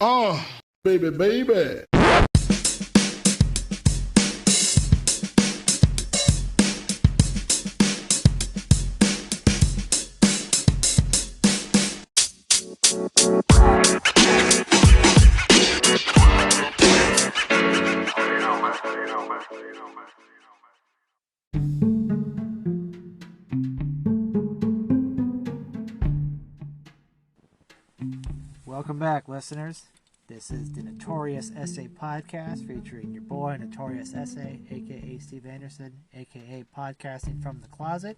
Oh, baby, baby. Welcome back, listeners. This is the NotoriousSA podcast featuring your boy, NotoriousSA, aka Steve Anderson, aka Podcasting from the Closet.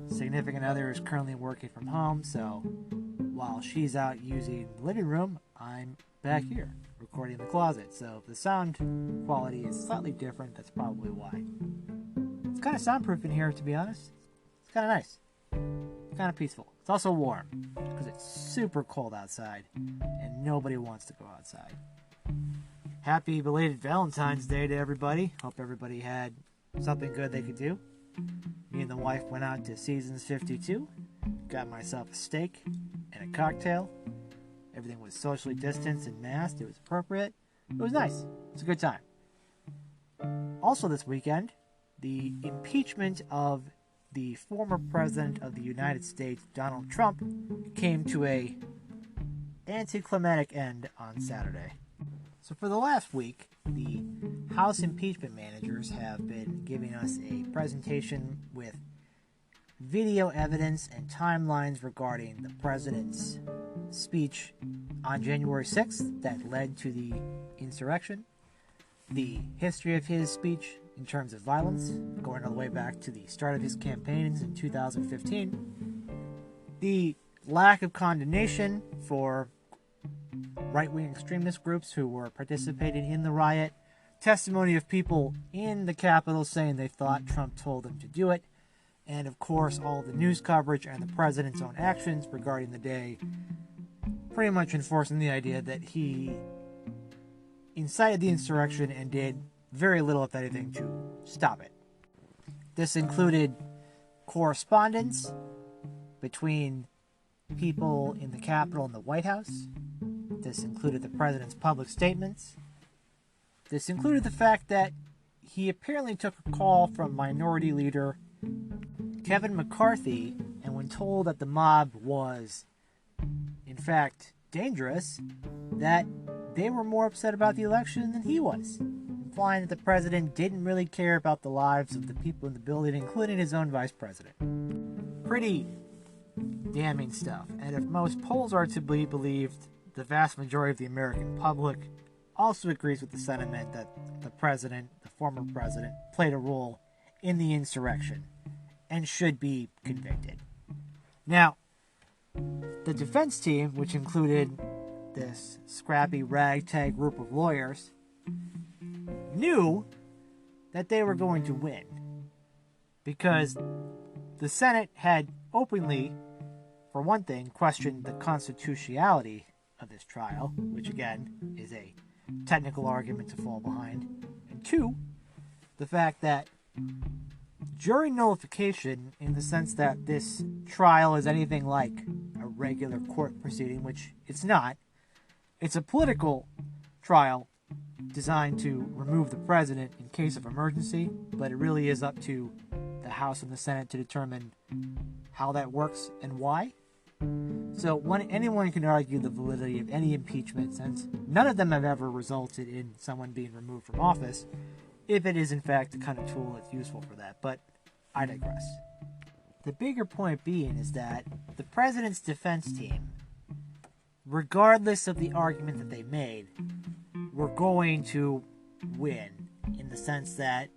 Significant other is currently working from home, so while she's out using the living room, I'm back here recording the closet. So if the sound quality is slightly different, that's probably why. It's kind of soundproof in here, to be honest. It's kind of nice. Kind of peaceful. It's also warm because it's super cold outside and nobody wants to go outside. Happy belated Valentine's Day to everybody. Hope everybody had something good they could do. Me and the wife went out to Seasons 52, got myself a steak and a cocktail. Everything was socially distanced and masked. It was appropriate. It was nice. It was a good time. Also this weekend, the impeachment of the former president of the United States, Donald Trump, came to a anticlimactic end on Saturday. So for the last week, the House impeachment managers have been giving us a presentation with video evidence and timelines regarding the president's speech on January 6th that led to the insurrection, the history of his speech in terms of violence, going all the way back to the start of his campaigns in 2015, the lack of condemnation for right-wing extremist groups who were participating in the riot, testimony of people in the Capitol saying they thought Trump told them to do it, and of course all the news coverage and the president's own actions regarding the day, pretty much enforcing the idea that he incited the insurrection and did very little, if anything, to stop it. This included correspondence between people in the Capitol and the White House. This included the president's public statements. This included the fact that he apparently took a call from Minority Leader Kevin McCarthy, and when told that the mob was, in fact, dangerous, that they were more upset about the election than he was, implying that the president didn't really care about the lives of the people in the building, including his own vice president. Pretty damning stuff. And if most polls are to be believed, the vast majority of the American public also agrees with the sentiment that the president, the former president, played a role in the insurrection and should be convicted. Now, the defense team, which included this scrappy ragtag group of lawyers, knew that they were going to win because the Senate had openly, for one thing, questioned the constitutionality of this trial, which again is a technical argument to fall behind, and two, the fact that jury nullification, in the sense that this trial is anything like a regular court proceeding, which it's not. It's a political trial designed to remove the president in case of emergency, but it really is up to the House and the Senate to determine how that works and why. So anyone can argue the validity of any impeachment, since none of them have ever resulted in someone being removed from office, if it is in fact the kind of tool that's useful for that, but I digress. The bigger point being is that the president's defense team, regardless of the argument that they made, were going to win, in the sense that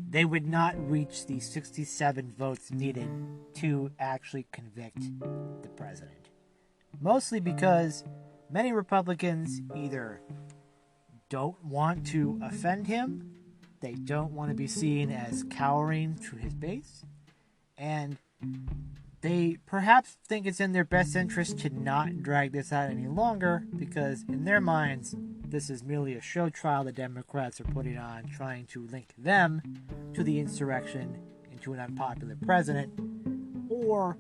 they would not reach the 67 votes needed to actually convict the president. Mostly because many Republicans either don't want to offend him, they don't want to be seen as cowering to his base, and they perhaps think it's in their best interest to not drag this out any longer, because in their minds, this is merely a show trial the Democrats are putting on, trying to link them to the insurrection and to an unpopular president, or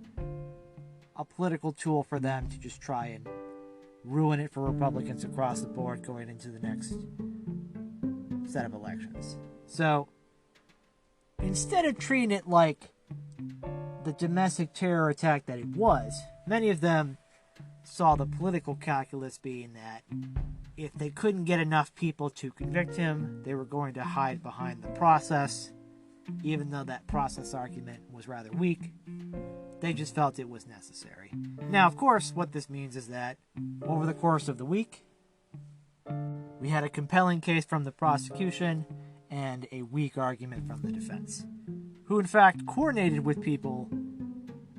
a political tool for them to just try and ruin it for Republicans across the board going into the next set of elections. So, instead of treating it like the domestic terror attack that it was, many of them saw the political calculus being that if they couldn't get enough people to convict him, they were going to hide behind the process, even though that process argument was rather weak. They just felt it was necessary. Now, of course, what this means is that over the course of the week, we had a compelling case from the prosecution and a weak argument from the defense, who in fact coordinated with people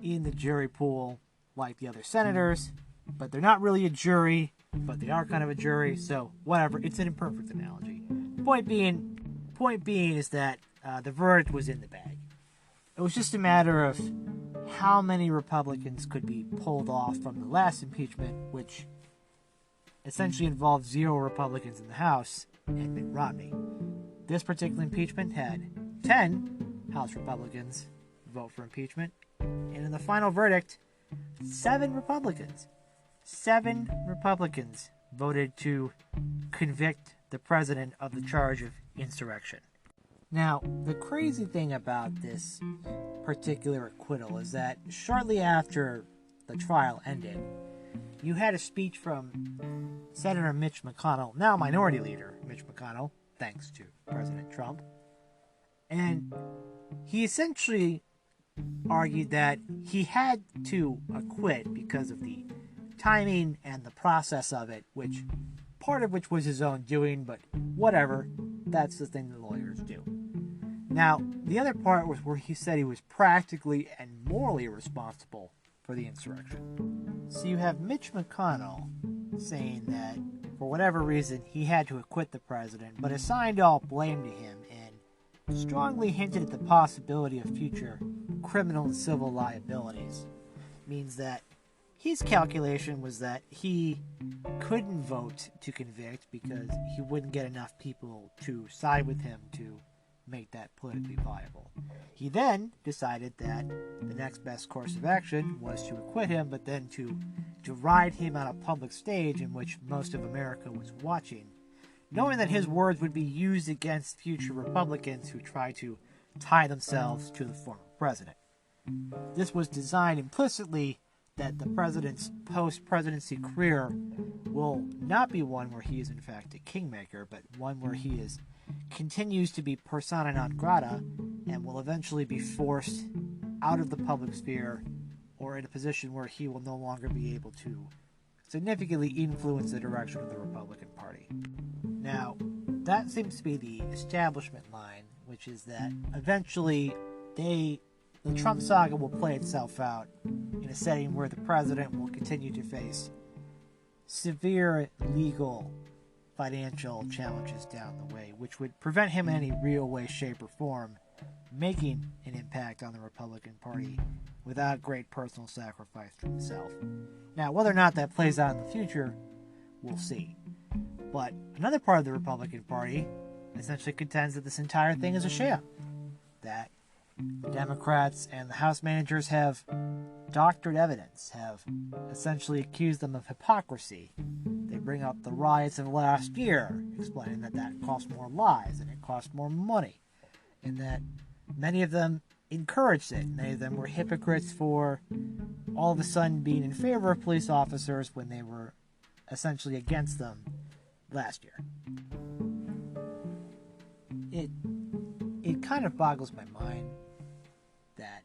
in the jury pool like the other senators, but they're not really a jury, but they are kind of a jury, so whatever, it's an imperfect analogy. Point being is that the verdict was in the bag. It was just a matter of how many Republicans could be pulled off from the last impeachment, which essentially involved 0 Republicans in the House and Mitt Romney. This particular impeachment had 10 House Republicans vote for impeachment, and in the final verdict, 7 Republicans voted to convict the president of the charge of insurrection. Now, the crazy thing about this particular acquittal is that shortly after the trial ended, you had a speech from Senator Mitch McConnell, now Minority Leader Mitch McConnell, thanks to President Trump, and he essentially argued that he had to acquit because of the timing and the process of it, which part of which was his own doing, but whatever, that's the thing that lawyers do. Now, the other part was where he said he was practically and morally responsible for the insurrection. So you have Mitch McConnell saying that for whatever reason he had to acquit the president, but assigned all blame to him and strongly hinted at the possibility of future criminal and civil liabilities. Means that his calculation was that he couldn't vote to convict because he wouldn't get enough people to side with him to make that politically viable. He then decided that the next best course of action was to acquit him, but then to deride him on a public stage in which most of America was watching, knowing that his words would be used against future Republicans who try to tie themselves to the former president. This was designed implicitly that the president's post-presidency career will not be one where he is in fact a kingmaker, but one where he continues to be persona non grata and will eventually be forced out of the public sphere or in a position where he will no longer be able to significantly influence the direction of the Republican Party. Now, that seems to be the establishment line, which is that eventually the Trump saga will play itself out in a setting where the president will continue to face severe legal, financial challenges down the way, which would prevent him in any real way, shape, or form making an impact on the Republican Party without great personal sacrifice to himself. Now, whether or not that plays out in the future, we'll see. But another part of the Republican Party essentially contends that this entire thing is a sham, that the Democrats and the House managers have doctored evidence, have essentially accused them of hypocrisy. They bring up the riots of last year, explaining that cost more lives and it cost more money, and that many of them encouraged it. Many of them were hypocrites for all of a sudden being in favor of police officers when they were essentially against them last year. It kind of boggles my mind that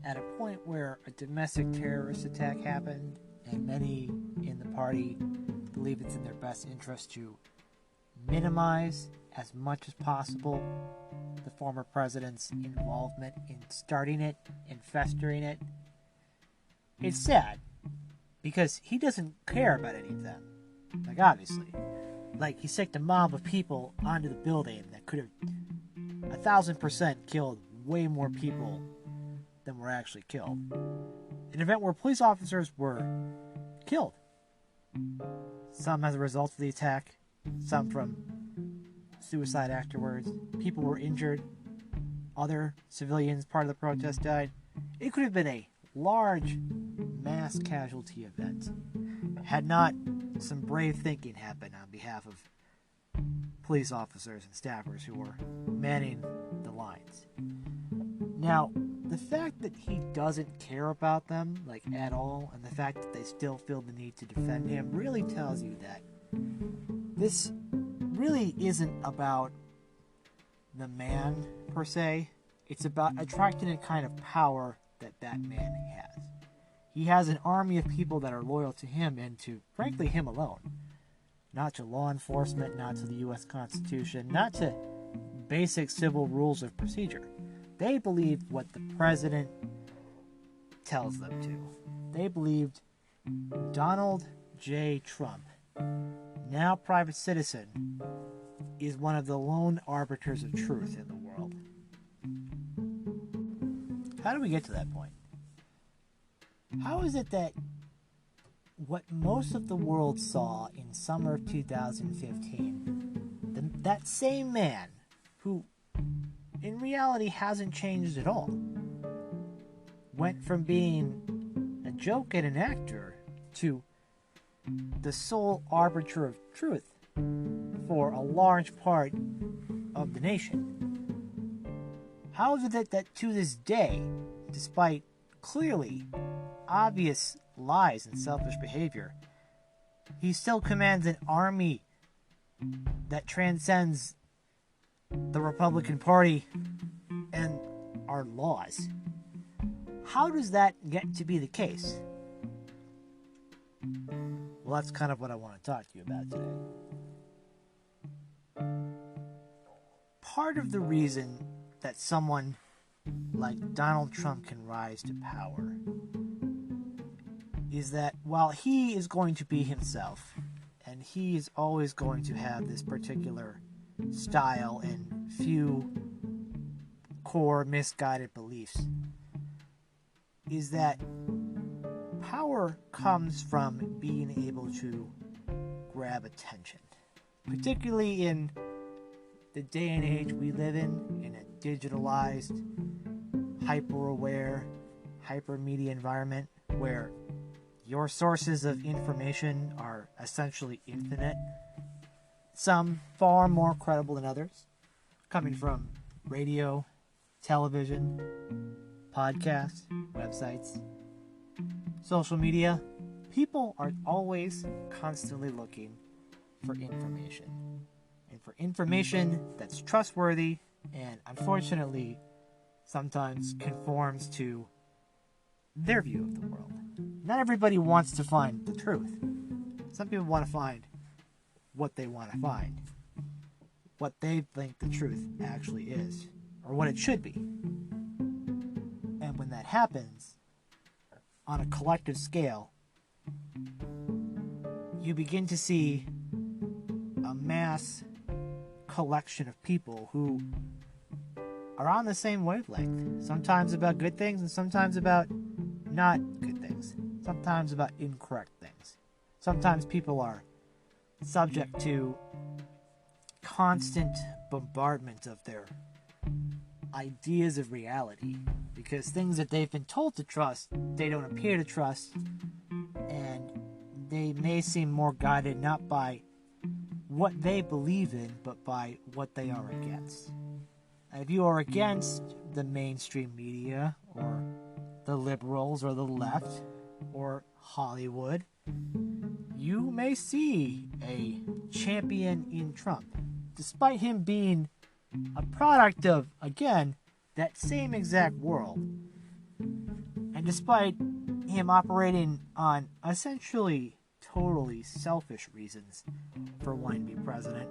at a point where a domestic terrorist attack happened and many in the party believe it's in their best interest to minimize as much as possible the former president's involvement in starting it and festering it, it's sad because he doesn't care about any of them. Like, obviously. Like, he sicked a mob of people onto the building that could have 1,000% killed way more people than were actually killed. An event where police officers were killed. Some as a result of the attack, some from suicide afterwards. People were injured. Other civilians, part of the protest, died. It could have been a large mass casualty event. had not some brave thinking happen on behalf of police officers and staffers who were manning the lines. Now, the fact that he doesn't care about them, like, at all, and the fact that they still feel the need to defend him really tells you that this really isn't about the man, per se. It's about attracting a kind of power that man has. He has an army of people that are loyal to him and to, frankly, him alone. Not to law enforcement, not to the U.S. Constitution, not to basic civil rules of procedure. They believe what the president tells them to. They believed Donald J. Trump, now private citizen, is one of the lone arbiters of truth in the world. How do we get to that point? How is it that what most of the world saw in summer of 2015, that same man who in reality hasn't changed at all, went from being a joke and an actor to the sole arbiter of truth for a large part of the nation? How is it that to this day, despite clearly obvious lies and selfish behavior, he still commands an army that transcends the Republican Party and our laws? How does that get to be the case? Well, that's kind of what I want to talk to you about today. Part of the reason that someone like Donald Trump can rise to power is that while he is going to be himself, and he is always going to have this particular style and few core misguided beliefs, is that power comes from being able to grab attention, particularly in the day and age we live in a digitalized, hyper-aware, hyper-media environment where your sources of information are essentially infinite, some far more credible than others, coming from radio, television, podcasts, websites, social media. People are always constantly looking for information, and for information that's trustworthy and, unfortunately, sometimes conforms to their view of the world. Not everybody wants to find the truth. Some people want to find what they want to find, what they think the truth actually is, or what it should be. And when that happens, on a collective scale, you begin to see a mass collection of people who are on the same wavelength, sometimes about good things and sometimes about not good things, sometimes about incorrect things. Sometimes people are subject to constant bombardment of their ideas of reality because things that they've been told to trust, they don't appear to trust, and they may seem more guided not by what they believe in, but by what they are against. And if you are against the mainstream media, or the liberals, or the left, or Hollywood, you may see a champion in Trump, despite him being a product of, again, that same exact world. And despite him operating on essentially totally selfish reasons for wanting to be president,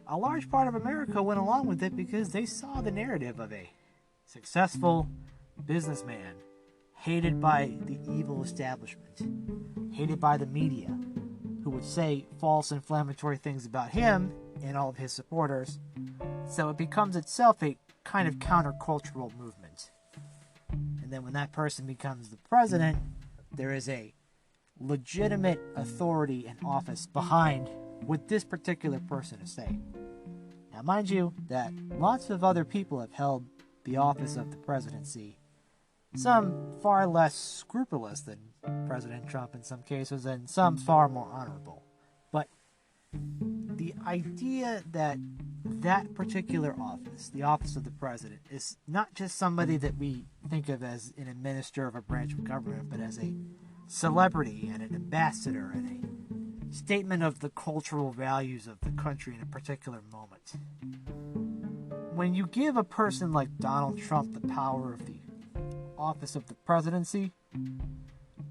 a large part of America went along with it because they saw the narrative of a successful businessman hated by the evil establishment, hated by the media, who would say false inflammatory things about him and all of his supporters. So it becomes itself a kind of countercultural movement. And then when that person becomes the president, there is a legitimate authority and office behind what this particular person is saying. Now, mind you that lots of other people have held the office of the presidency, some far less scrupulous than President Trump in some cases, and some far more honorable. But the idea that that particular office, the office of the president, is not just somebody that we think of as an administrator of a branch of government, but as a celebrity and an ambassador and a statement of the cultural values of the country in a particular moment. When you give a person like Donald Trump the power of the office of the presidency,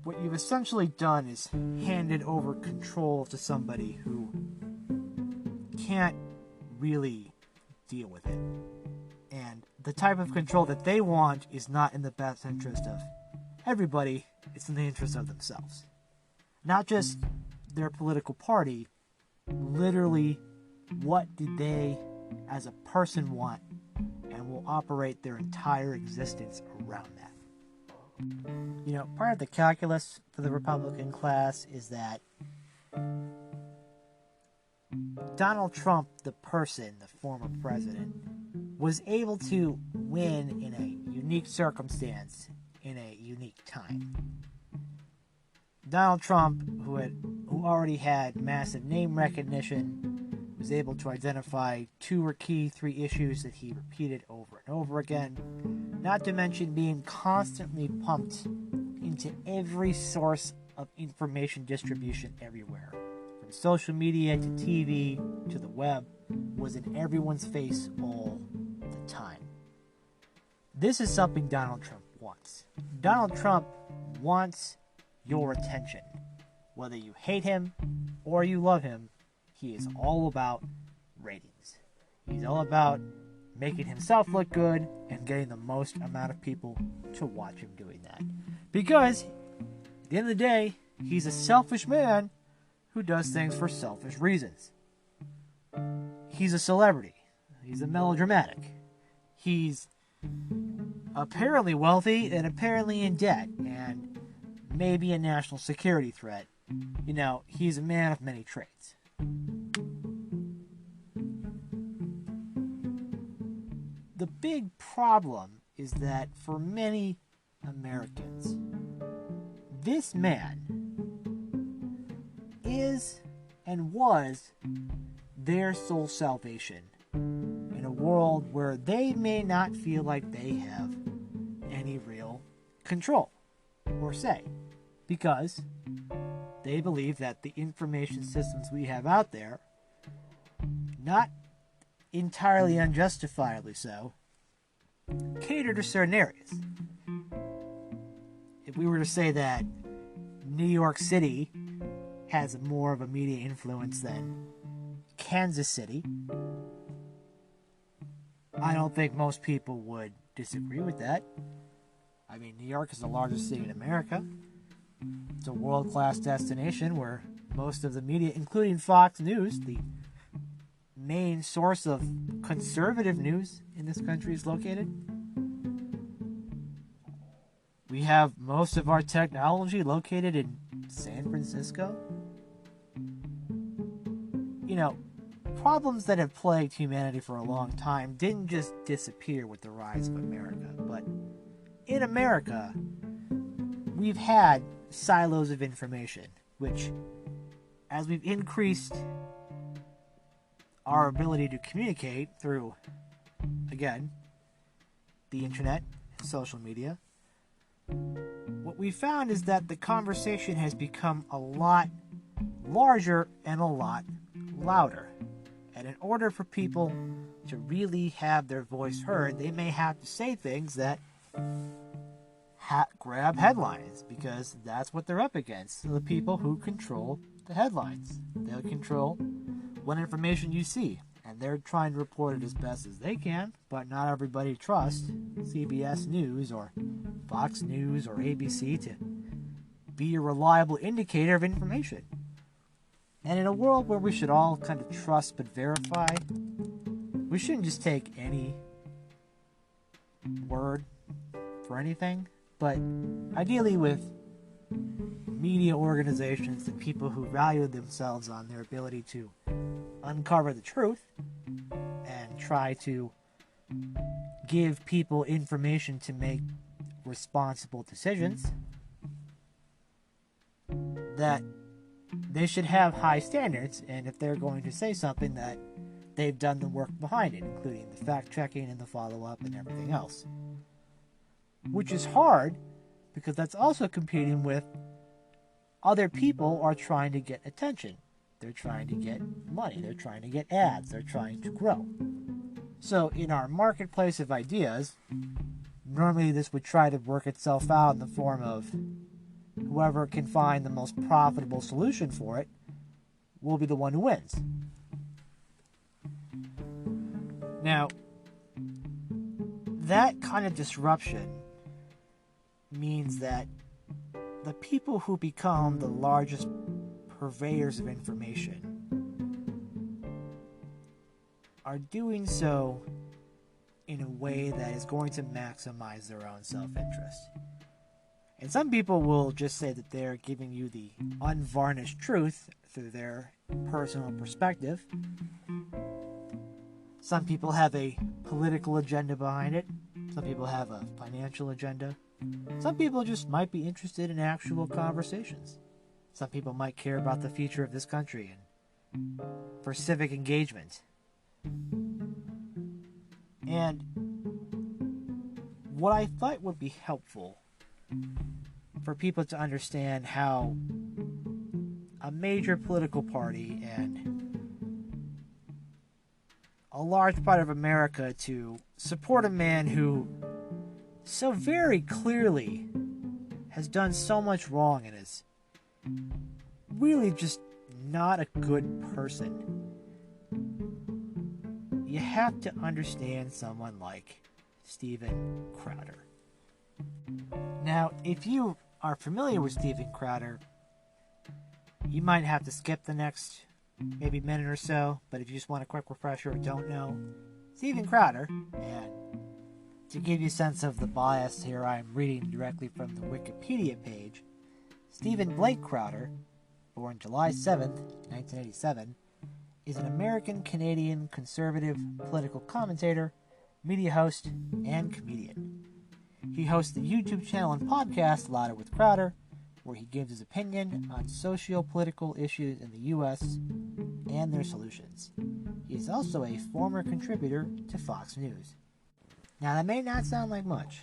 what you've essentially done is handed over control to somebody who can't really deal with it. And the type of control that they want is not in the best interest of everybody, it's in the interest of themselves. Not just their political party, literally what do they as a person want, and will operate their entire existence around that. You know, part of the calculus for the Republican class is that Donald Trump, the person, the former president, was able to win in a unique circumstance in a unique time. Donald Trump, who already had massive name recognition, was able to identify 2 or 3 issues that he repeated over and over again, not to mention being constantly pumped into every source of information distribution everywhere. From social media to TV to the web, was in everyone's face all the time. This is something Donald Trump wants. Donald Trump wants your attention. Whether you hate him or you love him, he is all about ratings. He's all about making himself look good and getting the most amount of people to watch him doing that. Because, at the end of the day, he's a selfish man who does things for selfish reasons. He's a celebrity. He's a melodramatic. He's apparently wealthy and apparently in debt and maybe a national security threat. You know, he's a man of many traits. The big problem is that for many Americans, this man is and was their sole salvation in a world where they may not feel like they have any real control or say, because they believe that the information systems we have out there, not entirely unjustifiably so, cater to certain areas. If we were to say that New York City has more of a media influence than Kansas City, I don't think most people would disagree with that. I mean, New York is the largest city in America. It's a world-class destination where most of the media, including Fox News, the main source of conservative news in this country, is located. We have most of our technology located in San Francisco. You know, problems that have plagued humanity for a long time didn't just disappear with the rise of America, but in America, we've had silos of information, which, as we've increased our ability to communicate through, again, the internet and social media, what we found is that the conversation has become a lot larger and a lot louder. And in order for people to really have their voice heard, they may have to say things that grab headlines, because that's what they're up against. The people who control the headlines. They'll control what information you see, and they're trying to report it as best as they can, but not everybody trusts CBS News or Fox News or ABC to be a reliable indicator of information. And in a world where we should all kind of trust but verify, we shouldn't just take any word for anything, but ideally with media organizations and people who value themselves on their ability to uncover the truth and try to give people information to make responsible decisions, that they should have high standards, and if they're going to say something, that they've done the work behind it, including the fact-checking and the follow-up and everything else. Which is hard, because that's also competing with other people are trying to get attention. They're trying to get money. They're trying to get ads. They're trying to grow. So in our marketplace of ideas, normally this would try to work itself out in the form of whoever can find the most profitable solution for it will be the one who wins. Now, that kind of disruption means that the people who become the largest purveyors of information are doing so in a way that is going to maximize their own self-interest. And some people will just say that they're giving you the unvarnished truth through their personal perspective. Some people have a political agenda behind it. Some people have a financial agenda. Some people just might be interested in actual conversations. Some people might care about the future of this country and for civic engagement. And what I thought would be helpful for people to understand how a major political party and a large part of America to support a man who so very clearly has done so much wrong and is really just not a good person. You have to understand someone like Steven Crowder. Now, if you are familiar with Steven Crowder, you might have to skip the next maybe minute or so, but if you just want a quick refresher or don't know, Steven Crowder, and to give you a sense of the bias here, I'm reading directly from the Wikipedia page. Stephen Blake Crowder, born July 7th, 1987, is an American-Canadian conservative political commentator, media host, and comedian. He hosts the YouTube channel and podcast Louder with Crowder, where he gives his opinion on socio-political issues in the U.S. and their solutions. He is also a former contributor to Fox News. Now, that may not sound like much,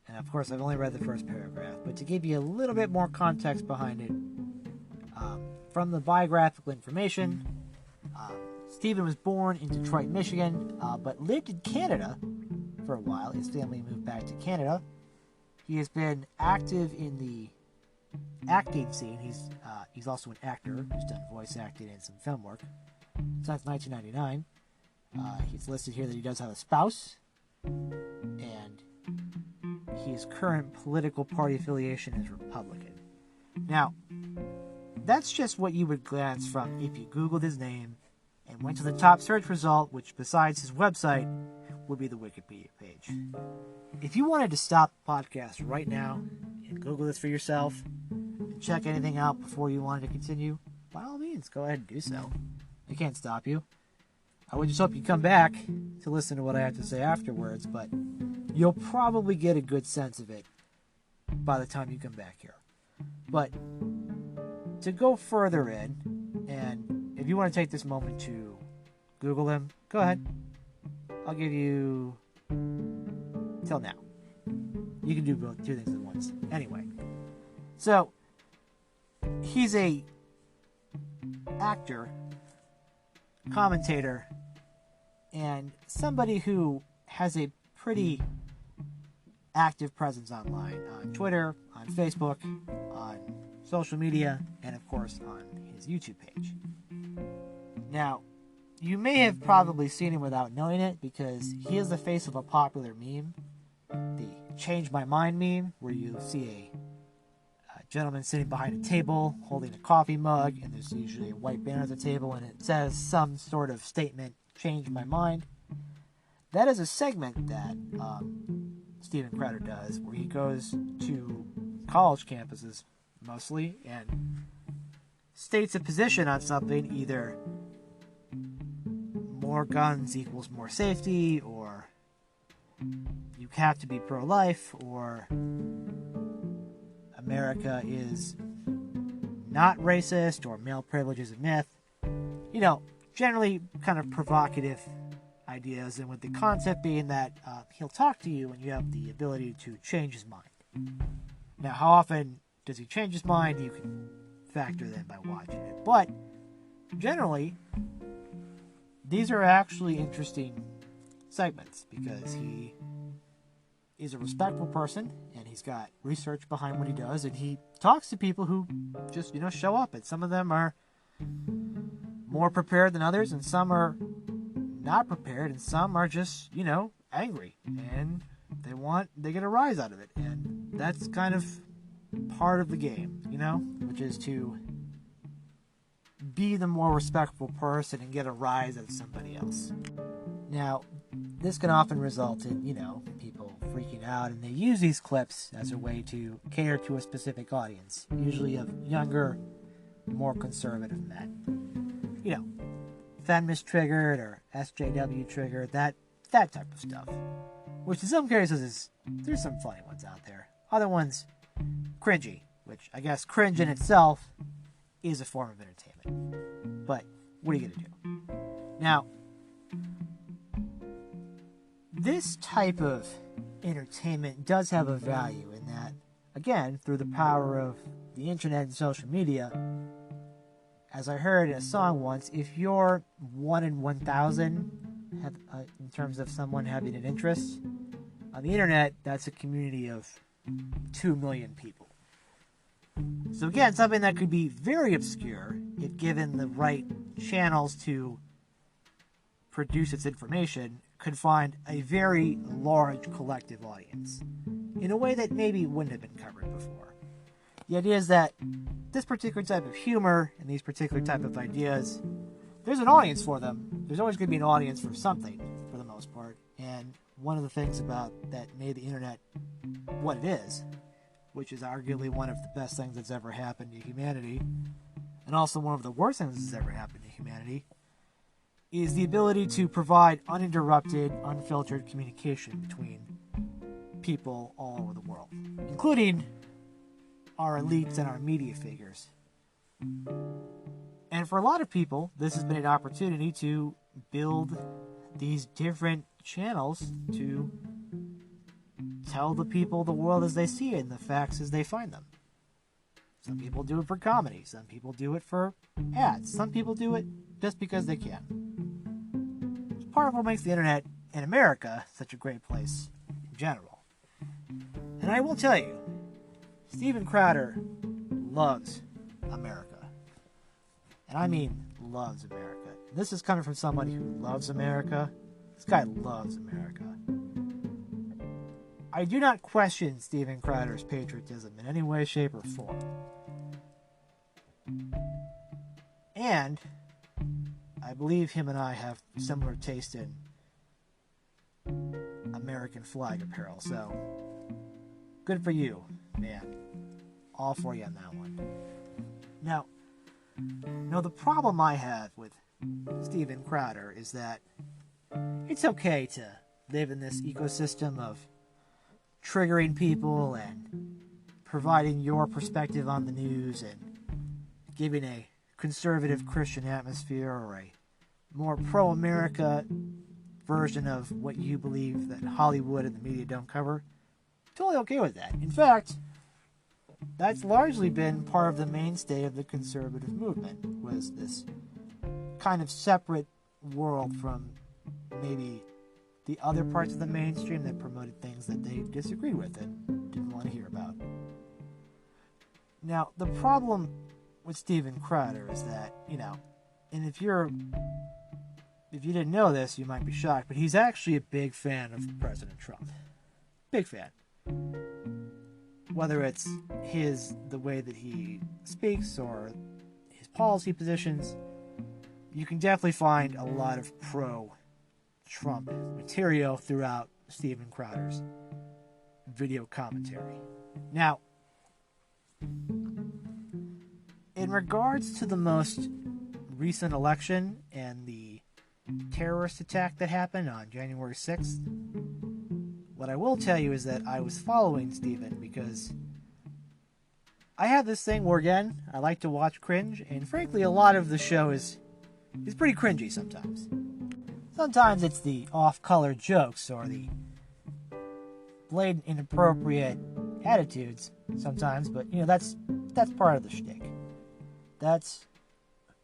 and of course I've only read the first paragraph, but to give you a little bit more context behind it, from the biographical information, Stephen was born in Detroit, Michigan, but lived in Canada for a while. His family moved back to Canada. He has been active in the acting scene. He's also an actor who's done voice acting and some film work since 1999. He's listed here that he does have a spouse, and his current political party affiliation is Republican. Now, that's just what you would glance from if you Googled his name and went to the top search result, which besides his website would be the Wikipedia page. If you wanted to stop the podcast right now and Google this for yourself and check anything out before you wanted to continue, by all means, go ahead and do so. I can't stop you. I would just hope you come back to listen to what I have to say afterwards, but you'll probably get a good sense of it by the time you come back here. But to go further in, and if you want to take this moment to Google him, go ahead. I'll give you till now. You can do both, two things at once. Anyway, so he's a actor, commentator, and somebody who has a pretty active presence online, on Twitter, on Facebook, on social media, and of course on his YouTube page. Now, you may have probably seen him without knowing it, because he is the face of a popular meme, the Change My Mind meme, where you see a gentleman sitting behind a table holding a coffee mug, and there's usually a white banner at the table, and it says some sort of statement, change my mind. That is a segment that Steven Crowder does, where he goes to college campuses mostly and states a position on something, either more guns equals more safety, or you have to be pro-life, or America is not racist or male privilege is a myth. You know, generally kind of provocative ideas, and with the concept being that he'll talk to you and you have the ability to change his mind. Now, how often does he change his mind? You can factor that by watching it. But generally, these are actually interesting segments because he is a respectful person and he's got research behind what he does, and he talks to people who just, show up. And some of them are more prepared than others, and some are not prepared, and some are just, angry, and they get a rise out of it. And that's kind of part of the game, which is to be the more respectful person and get a rise out of somebody else. Now, this can often result in, people freaking out, and they use these clips as a way to cater to a specific audience, usually of younger, more conservative men. Feminist triggered or SJW triggered, that type of stuff. Which in some cases there's some funny ones out there. Other ones, cringy, which I guess cringe in itself is a form of entertainment. But what are you going to do? Now, this type of entertainment does have a value in that, again, through the power of the internet and social media, as I heard in a song once, if you're 1 in 1,000 in terms of someone having an interest on the internet, that's a community of 2 million people. So again, something that could be very obscure, if given the right channels to produce its information, could find a very large collective audience in a way that maybe wouldn't have been covered before. The idea is that this particular type of humor and these particular type of ideas, there's an audience for them. There's always going to be an audience for something, for the most part. And one of the things about that made the internet what it is, which is arguably one of the best things that's ever happened to humanity, and also one of the worst things that's ever happened to humanity, is the ability to provide uninterrupted, unfiltered communication between people all over the world, including our elites and our media figures. And for a lot of people, this has been an opportunity to build these different channels to tell the people the world as they see it and the facts as they find them. Some people do it for comedy. Some people do it for ads. Some people do it just because they can. It's part of what makes the internet in America such a great place in general. And I will tell you, Steven Crowder loves America. And I mean loves America. And this is coming from somebody who loves America. This guy loves America. I do not question Steven Crowder's patriotism in any way, shape, or form. And I believe him and I have similar taste in American flag apparel. So, good for you, man. All for you on that one. Now, the problem I have with Steven Crowder is that it's okay to live in this ecosystem of triggering people and providing your perspective on the news and giving a conservative Christian atmosphere or a more pro-America version of what you believe that Hollywood and the media don't cover. Totally okay with that. In fact, that's largely been part of the mainstay of the conservative movement, was this kind of separate world from maybe the other parts of the mainstream that promoted things that they disagreed with and didn't want to hear about. Now, the problem with Steven Crowder is that, and if you didn't know this, you might be shocked, but he's actually a big fan of President Trump. Big fan. Whether it's the way that he speaks or his policy positions, you can definitely find a lot of pro-Trump material throughout Steven Crowder's video commentary. Now, in regards to the most recent election and the terrorist attack that happened on January 6th, what I will tell you is that I was following Steven because I have this thing where, again, I like to watch cringe, and frankly, a lot of the show is pretty cringy sometimes. Sometimes it's the off-color jokes or the blatant inappropriate attitudes sometimes, but, you know, that's part of the shtick. That's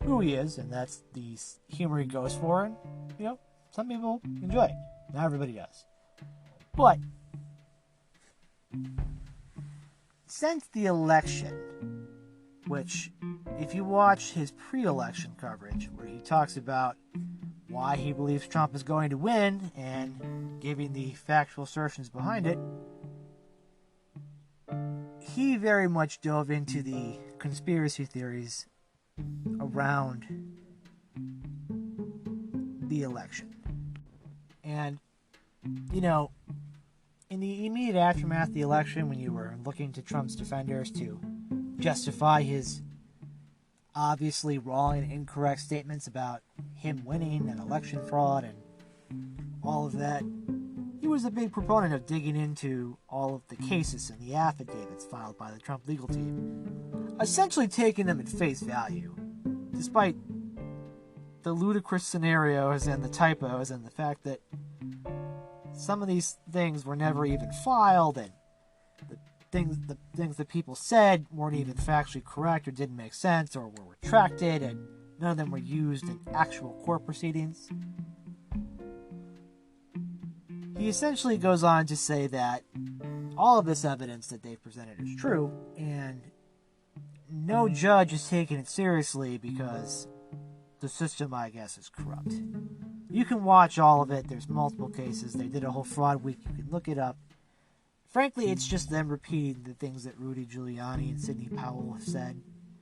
who he is, and that's the humor he goes for, and, you know, some people enjoy it. Not everybody does. But since the election, which, if you watch his pre-election coverage, where he talks about why he believes Trump is going to win and giving the factual assertions behind it, he very much dove into the conspiracy theories around the election. And, you know, in the immediate aftermath of the election, when you were looking to Trump's defenders to justify his obviously wrong and incorrect statements about him winning and election fraud and all of that, he was a big proponent of digging into all of the cases and the affidavits filed by the Trump legal team, essentially taking them at face value, despite the ludicrous scenarios and the typos and the fact that some of these things were never even filed, and the things that people said weren't even factually correct or didn't make sense or were retracted, and none of them were used in actual court proceedings. He essentially goes on to say that all of this evidence that they've presented is true, and no judge is taking it seriously because the system, I guess, is corrupt. You can watch all of it. There's multiple cases. They did a whole fraud week. You can look it up. Frankly, it's just them repeating the things that Rudy Giuliani and Sidney Powell have said.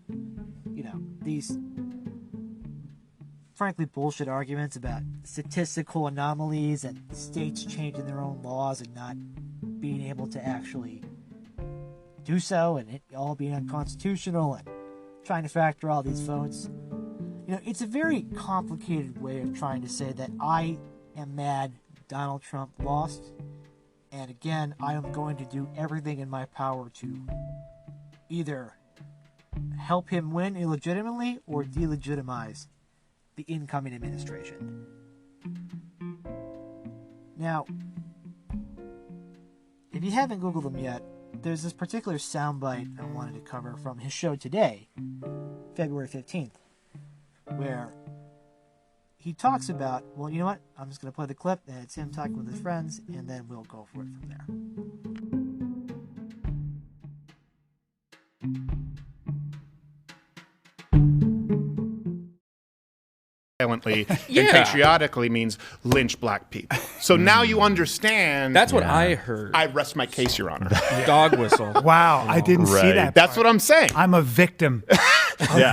You know, these, frankly, bullshit arguments about statistical anomalies and states changing their own laws and not being able to actually do so, and it all being unconstitutional, and trying to factor all these votes. You know, it's a very complicated way of trying to say that I am mad Donald Trump lost, and again, I am going to do everything in my power to either help him win illegitimately or delegitimize the incoming administration. Now, if you haven't Googled him yet, there's this particular soundbite I wanted to cover from his show today, February 15th, where he talks about, well, you know what, I'm just going to play the clip, and it's him talking with his friends, and then we'll go for it from there. Violently and patriotically means lynch black people. So now you understand. That's what I heard. I rest my case, Your Honor. Dog whistle. Wow, I didn't see that. That's what I'm saying. I'm a victim of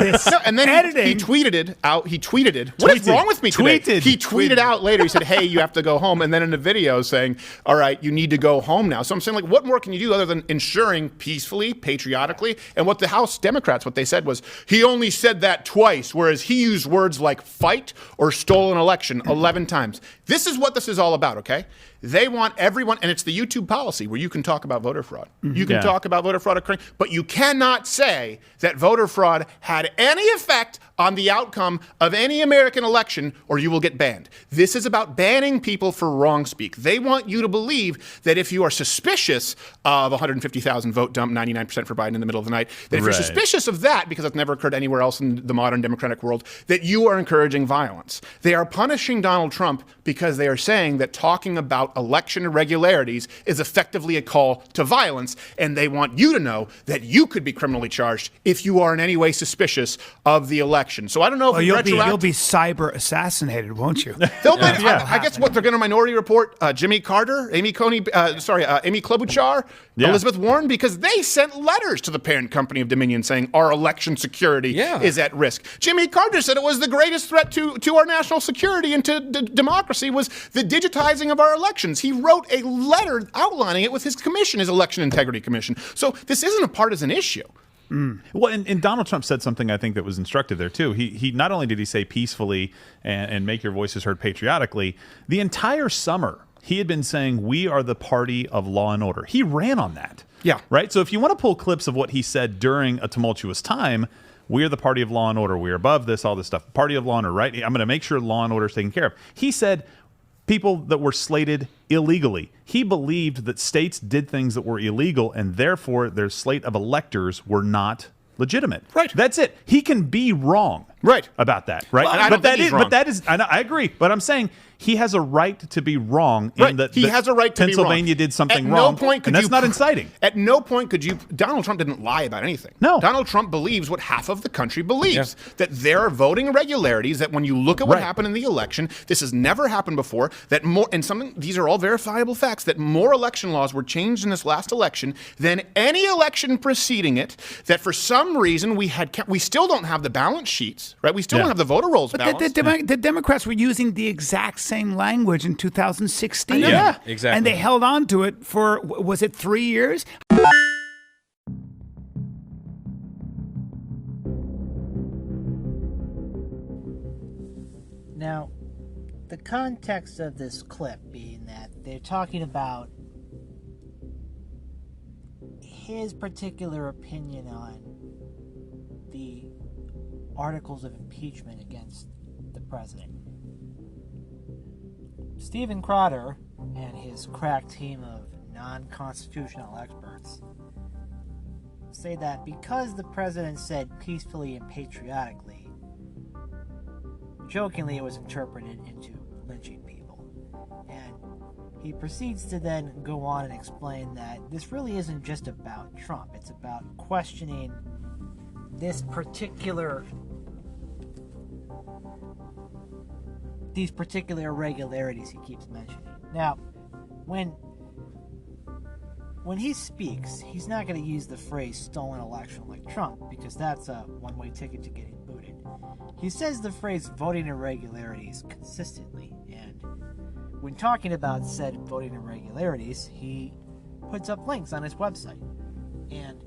this. No, and then editing. he tweeted it out. He tweeted it. What is wrong with me today? He tweeted out later. He said, "Hey, you have to go home." And then in the video saying, "All right, you need to go home now." So I'm saying, like, what more can you do other than ensuring peacefully, patriotically? And what the House Democrats, what they said was, he only said that twice, whereas he used words like fight or stolen election 11 times. This is what this is all about, okay? They want everyone, and it's the YouTube policy where you can talk about voter fraud. You can talk about voter fraud occurring, but you cannot say that voter fraud had any effect on the outcome of any American election, or you will get banned. This is about banning people for wrong speak. They want you to believe that if you are suspicious of 150,000 vote dump, 99% for Biden in the middle of the night, that if you're suspicious of that, because that's never occurred anywhere else in the modern democratic world, that you are encouraging violence. They are punishing Donald Trump because they are saying that talking about election irregularities is effectively a call to violence, and they want you to know that you could be criminally charged if you are in any way suspicious of the election. So I don't know if you'll be cyber assassinated, won't you? I guess what they're going to Minority Report Jimmy Carter, Amy Klobuchar, Elizabeth Warren, because they sent letters to the parent company of Dominion saying our election security is at risk. Jimmy Carter said it was the greatest threat to our national security and to democracy was the digitizing of our elections. He wrote a letter outlining it with his commission, his Election Integrity Commission. So this isn't a partisan issue. Well, and Donald Trump said something I think that was instructive there too. He not only did he say peacefully and make your voices heard patriotically, the entire summer he had been saying we are the party of law and order. He ran on that. Yeah. Right? So if you want to pull clips of what he said during a tumultuous time, we are the party of law and order. We are above this, all this stuff. Party of law and order, right? I'm going to make sure law and order is taken care of. He said people that were slated illegally. He believed that states did things that were illegal, and therefore their slate of electors were not legitimate. Right. That's it. He can be wrong. Right. About that. Right. Well, I don't think he's wrong. But that is, I agree. But I'm saying he has a right to be wrong. In that He has a right to be wrong. Pennsylvania did something at wrong. No point could and that's you not inciting. At no point could you. Donald Trump didn't lie about anything. No. Donald Trump believes what half of the country believes, that there are voting irregularities, that when you look at what happened in the election, this has never happened before, that more, and something, these are all verifiable facts, that more election laws were changed in this last election than any election preceding it, that for some reason we still don't have the balance sheets, right? We still don't have the voter rolls balanced. The Democrats were using the exact same language in 2016. Yeah, exactly. And they held on to it for, was it 3 years? Now, the context of this clip being that they're talking about his particular opinion on the articles of impeachment against the president. Stephen Crowder and his crack team of non-constitutional experts say that because the president said peacefully and patriotically, jokingly it was interpreted into lynching people. And he proceeds to then go on and explain that this really isn't just about Trump, it's about questioning these particular irregularities he keeps mentioning. Now, when he speaks, he's not going to use the phrase stolen election like Trump, because that's a one-way ticket to getting booted. He says the phrase voting irregularities consistently, and when talking about said voting irregularities, he puts up links on his website. And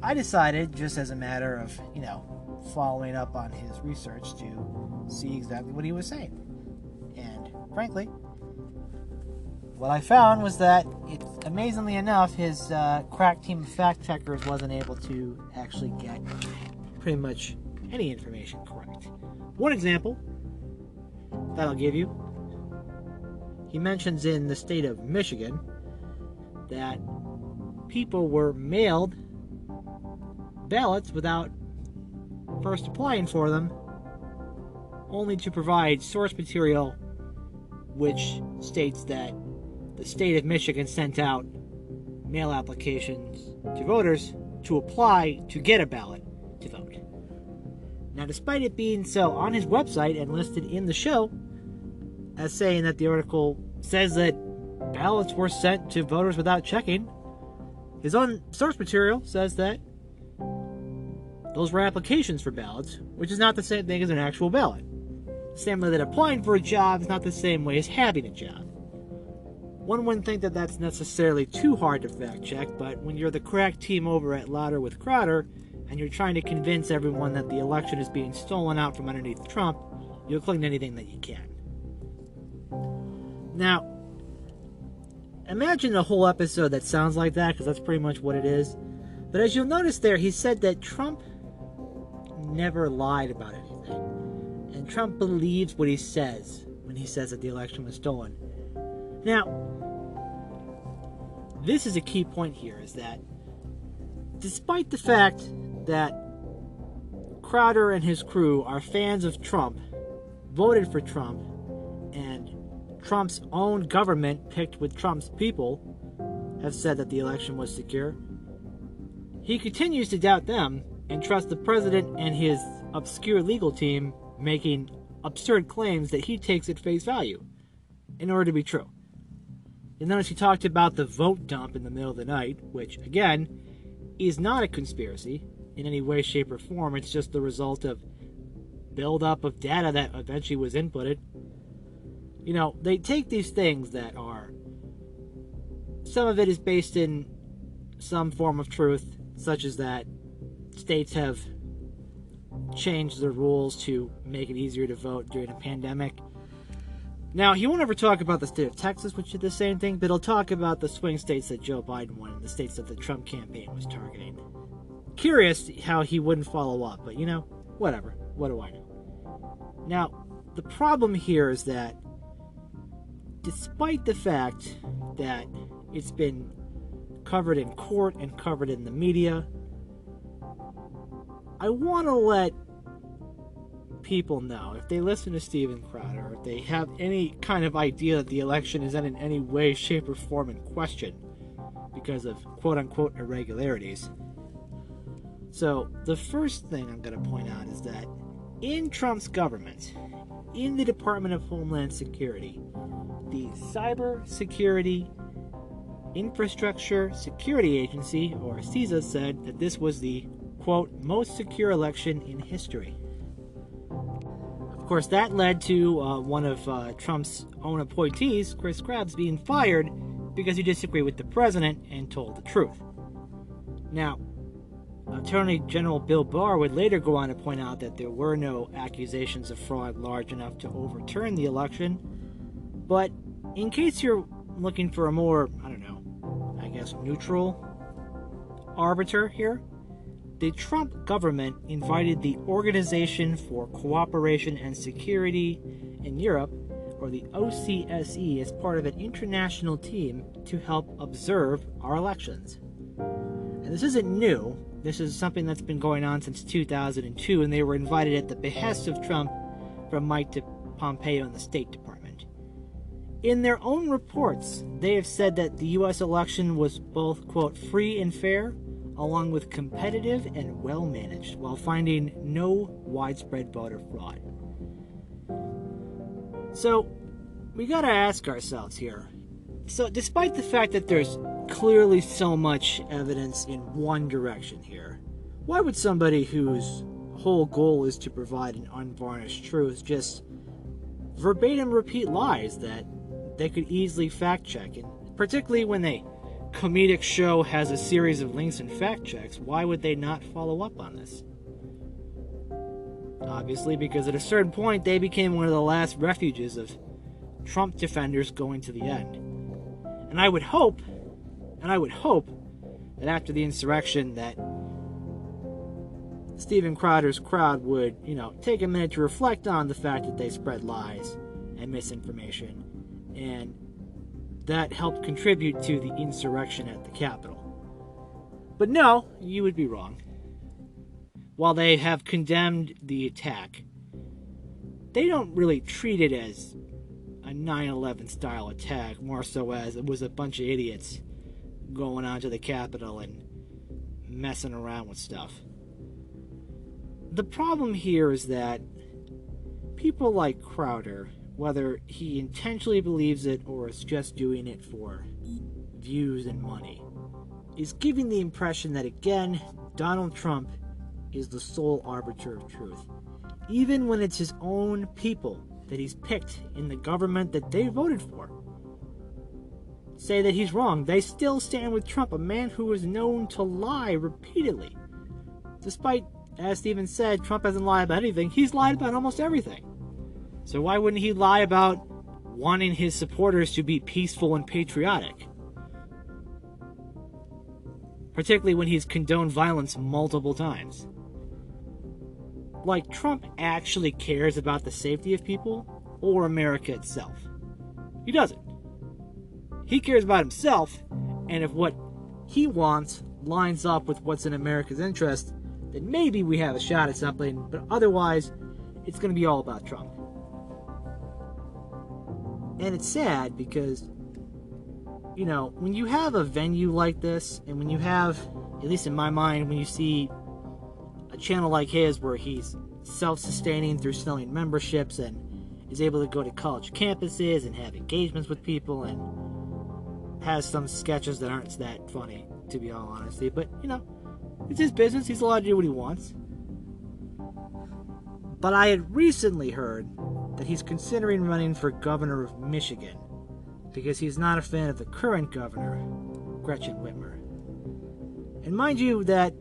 I decided, just as a matter of, following up on his research, to see exactly what he was saying. And frankly, what I found was that, amazingly enough, his crack team of fact checkers wasn't able to actually get pretty much any information correct. One example that I'll give you, he mentions in the state of Michigan that people were mailed ballots without first applying for them, only to provide source material which states that the state of Michigan sent out mail applications to voters to apply to get a ballot to vote. Now, despite it being so on his website and listed in the show as saying that the article says that ballots were sent to voters without checking, his own source material says that those were applications for ballots, which is not the same thing as an actual ballot. The same way that applying for a job is not the same way as having a job. One wouldn't think that that's necessarily too hard to fact check, but when you're the crack team over at Louder with Crowder, and you're trying to convince everyone that the election is being stolen out from underneath Trump, you'll cling to anything that you can. Now, imagine a whole episode that sounds like that, because that's pretty much what it is. But as you'll notice there, he said that Trump never lied about anything. And Trump believes what he says when he says that the election was stolen. Now, this is a key point here, is that despite the fact that Crowder and his crew are fans of Trump, voted for Trump, and Trump's own government, picked with Trump's people, have said that the election was secure, he continues to doubt them and trust the president and his obscure legal team making absurd claims that he takes at face value in order to be true. And notice he talked about the vote dump in the middle of the night, which, again, is not a conspiracy in any way, shape, or form. It's just the result of buildup of data that eventually was inputted. They take these things that are... Some of it is based in some form of truth, such as that states have changed their rules to make it easier to vote during a pandemic. Now, he won't ever talk about the state of Texas, which did the same thing, but he'll talk about the swing states that Joe Biden won and the states that the Trump campaign was targeting. Curious how he wouldn't follow up, but whatever. What do I know? Now, the problem here is that despite the fact that it's been covered in court and covered in the media, I want to let people know, if they listen to Steven Crowder, if they have any kind of idea that the election is in any way, shape, or form in question because of quote-unquote irregularities. So, the first thing I'm going to point out is that in Trump's government, in the Department of Homeland Security, the Cyber Security Infrastructure Security Agency, or CISA, said that this was the, quote, most secure election in history. Of course, that led to one of Trump's own appointees, Chris Krebs, being fired because he disagreed with the president and told the truth. Now, Attorney General Bill Barr would later go on to point out that there were no accusations of fraud large enough to overturn the election, but in case you're looking for a more, neutral arbiter here, the Trump government invited the Organization for Cooperation and Security in Europe, or the OCSE, as part of an international team to help observe our elections. And this isn't new. This is something that's been going on since 2002, and they were invited at the behest of Trump from Mike Pompeo in the State Department. In their own reports, they have said that the U.S. election was both, quote, free and fair, along with competitive and well-managed, while finding no widespread voter fraud. So, we gotta ask ourselves here. So, despite the fact that there's clearly so much evidence in one direction here, why would somebody whose whole goal is to provide an unvarnished truth just verbatim repeat lies that they could easily fact-check? And particularly when a comedic show has a series of links and fact-checks, why would they not follow up on this? Obviously, because at a certain point, they became one of the last refuges of Trump defenders going to the end. And I would hope that after the insurrection that Steven Crowder's crowd would, take a minute to reflect on the fact that they spread lies and misinformation, and that helped contribute to the insurrection at the Capitol. But no, you would be wrong. While they have condemned the attack, they don't really treat it as a 9/11 style attack, more so as it was a bunch of idiots going onto the Capitol and messing around with stuff. The problem here is that people like Crowder, whether he intentionally believes it or is just doing it for views and money, is giving the impression that, again, Donald Trump is the sole arbiter of truth, even when it's his own people that he's picked in the government that they voted for say that he's wrong. They still stand with Trump, a man who is known to lie repeatedly. Despite, as Steven said, Trump hasn't lied about anything. He's lied about almost everything. So why wouldn't he lie about wanting his supporters to be peaceful and patriotic? Particularly when he's condoned violence multiple times. Like, Trump actually cares about the safety of people or America itself. He doesn't. He cares about himself, and if what he wants lines up with what's in America's interest, then maybe we have a shot at something, but otherwise, it's going to be all about Trump. And it's sad because, when you have a venue like this, and when you have, at least in my mind, when you see a channel like his where he's self-sustaining through selling memberships and is able to go to college campuses and have engagements with people and has some sketches that aren't that funny, to be all honesty, but, it's his business. He's allowed to do what he wants. But I had recently heard that he's considering running for governor of Michigan because he's not a fan of the current governor, Gretchen Whitmer. And mind you that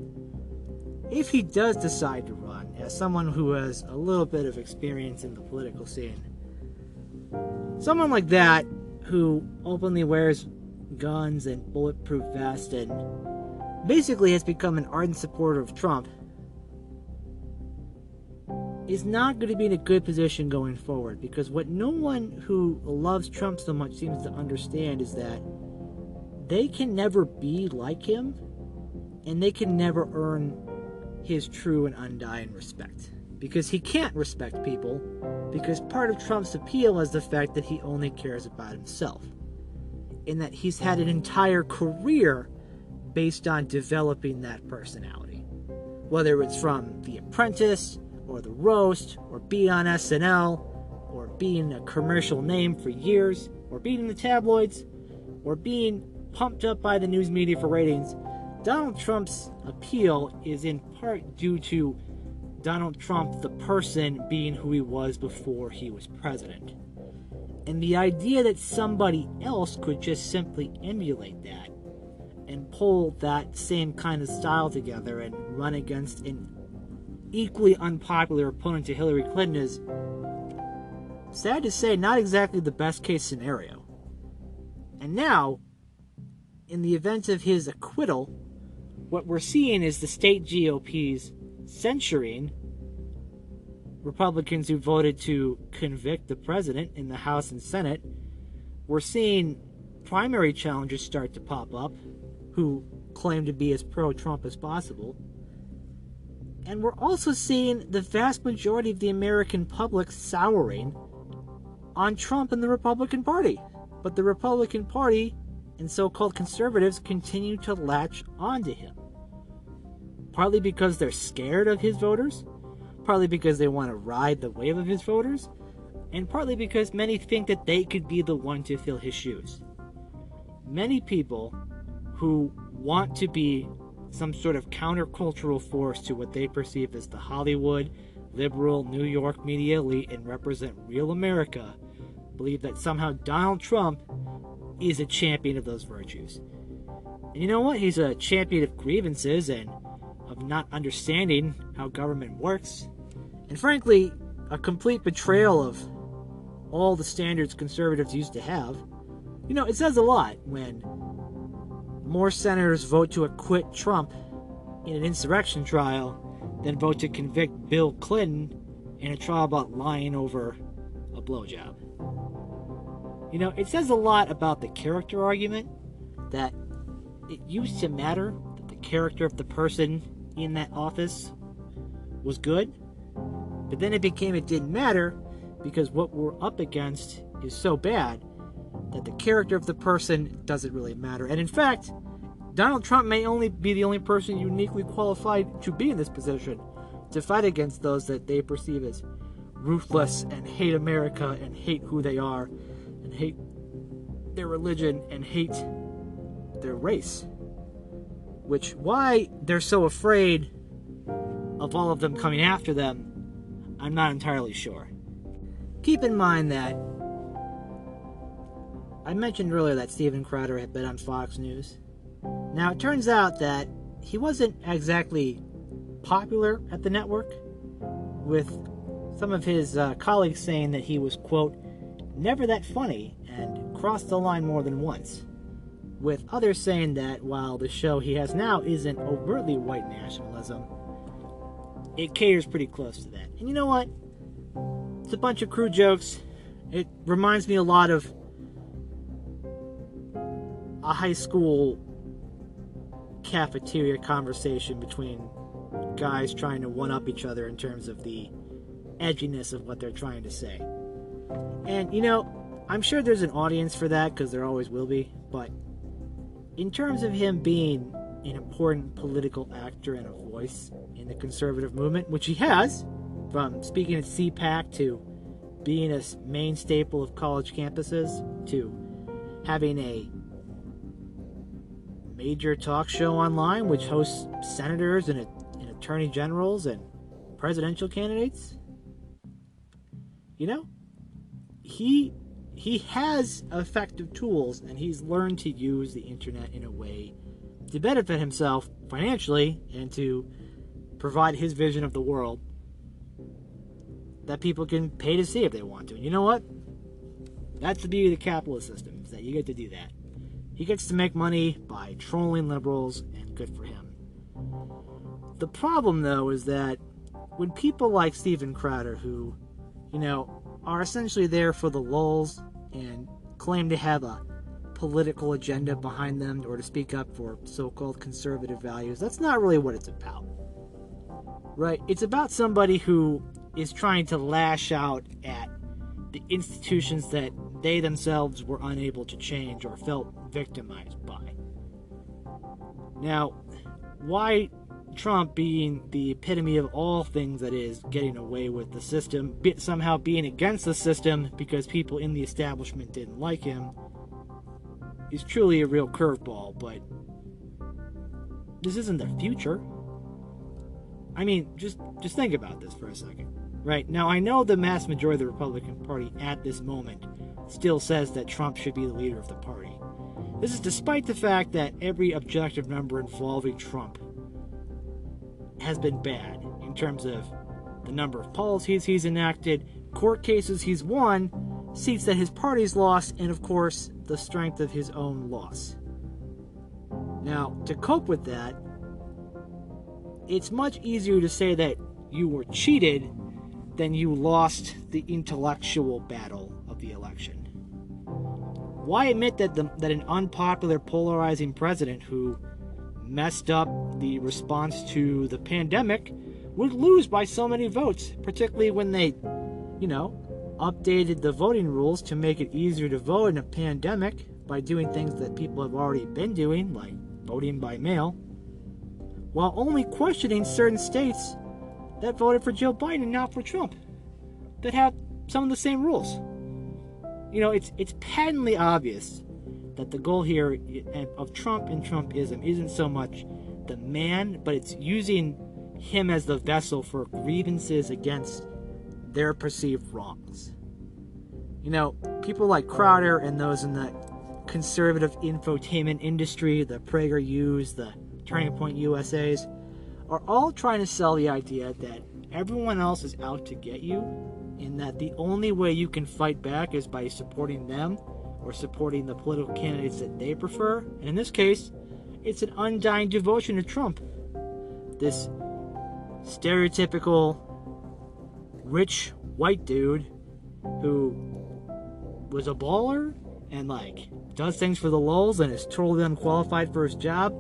if he does decide to run, as someone who has a little bit of experience in the political scene, Someone like that, who openly wears guns and bulletproof vests and basically has become an ardent supporter of Trump, is not going to be in a good position going forward, because what no one who loves Trump so much seems to understand is that they can never be like him, and they can never earn his true and undying respect, because he can't respect people, because part of Trump's appeal is the fact that he only cares about himself, in that he's had an entire career based on developing that personality, whether it's from The Apprentice or The Roast or being on SNL or being a commercial name for years or being in the tabloids or being pumped up by the news media for ratings. Donald Trump's appeal is in part due to Donald Trump, the person, being who he was before he was president. And the idea that somebody else could just simply emulate that and pull that same kind of style together and run against an equally unpopular opponent to Hillary Clinton is, sad to say, not exactly the best case scenario. And now, in the event of his acquittal, what we're seeing is the state GOP's censuring Republicans who voted to convict the president in the House and Senate. We're seeing primary challengers start to pop up who claim to be as pro-Trump as possible. And we're also seeing the vast majority of the American public souring on Trump and the Republican Party. But the Republican Party and so-called conservatives continue to latch onto him. Partly because they're scared of his voters, partly because they want to ride the wave of his voters, and partly because many think that they could be the one to fill his shoes. Many people who want to be some sort of countercultural force to what they perceive as the Hollywood, liberal, New York media elite and represent real America believe that somehow Donald Trump is a champion of those virtues. And you know what? He's a champion of grievances and of not understanding how government works. And frankly, a complete betrayal of all the standards conservatives used to have. You know, it says a lot when more senators vote to acquit Trump in an insurrection trial than vote to convict Bill Clinton in a trial about lying over a blowjob. You know, it says a lot about the character argument that it used to matter that the character of the person in that office was good, but then it didn't matter because what we're up against is so bad that the character of the person doesn't really matter. And in fact, Donald Trump may only be the only person uniquely qualified to be in this position to fight against those that they perceive as ruthless and hate America and hate who they are and hate their religion and hate their race. Which, why they're so afraid of all of them coming after them, I'm not entirely sure. Keep in mind that I mentioned earlier that Steven Crowder had been on Fox News. Now, it turns out that he wasn't exactly popular at the network, with some of his colleagues saying that he was, quote, never that funny and crossed the line more than once, with others saying that while the show he has now isn't overtly white nationalism, it caters pretty close to that. And you know what? It's a bunch of crude jokes. It reminds me a lot of a high school cafeteria conversation between guys trying to one-up each other in terms of the edginess of what they're trying to say. And, you know, I'm sure there's an audience for that, because there always will be, but in terms of him being an important political actor and a voice in the conservative movement, which he has, from speaking at CPAC to being a main staple of college campuses to having a major talk show online which hosts senators and attorney generals and presidential candidates, you know, he has effective tools, and he's learned to use the internet in a way to benefit himself financially and to provide his vision of the world that people can pay to see if they want to. And you know what? That's the beauty of the capitalist system, is that you get to do that. He gets to make money by trolling liberals, and good for him. The problem, though, is that when people like Steven Crowder, who, are essentially there for the lulz and claim to have a political agenda behind them or to speak up for so-called conservative values, that's not really what it's about. Right? It's about somebody who is trying to lash out at the institutions that they themselves were unable to change or felt victimized by. Now, why Trump, being the epitome of all things that is getting away with the system, somehow being against the system because people in the establishment didn't like him, is truly a real curveball, but this isn't the future. I mean, just think about this for a second. Right? Now, I know the mass majority of the Republican Party at this moment still says that Trump should be the leader of the party. This is despite the fact that every objective number involving Trump has been bad in terms of the number of policies he's enacted, court cases he's won, seats that his party's lost, and of course, the strength of his own loss. Now, to cope with that, it's much easier to say that you were cheated than you lost the intellectual battle of the election. Why admit that an unpopular, polarizing president who messed up the response to the pandemic would lose by so many votes, particularly when they, updated the voting rules to make it easier to vote in a pandemic by doing things that people have already been doing, like voting by mail, while only questioning certain states that voted for Joe Biden and not for Trump, that have some of the same rules. It's patently obvious that the goal here of Trump and Trumpism isn't so much the man, but it's using him as the vessel for grievances against their perceived wrongs. People like Crowder and those in the conservative infotainment industry, the PragerUs, the Turning Point USAs, are all trying to sell the idea that everyone else is out to get you, and that the only way you can fight back is by supporting them or supporting the political candidates that they prefer. And in this case, it's an undying devotion to Trump. This stereotypical rich white dude who was a baller and does things for the lulz and is totally unqualified for his job.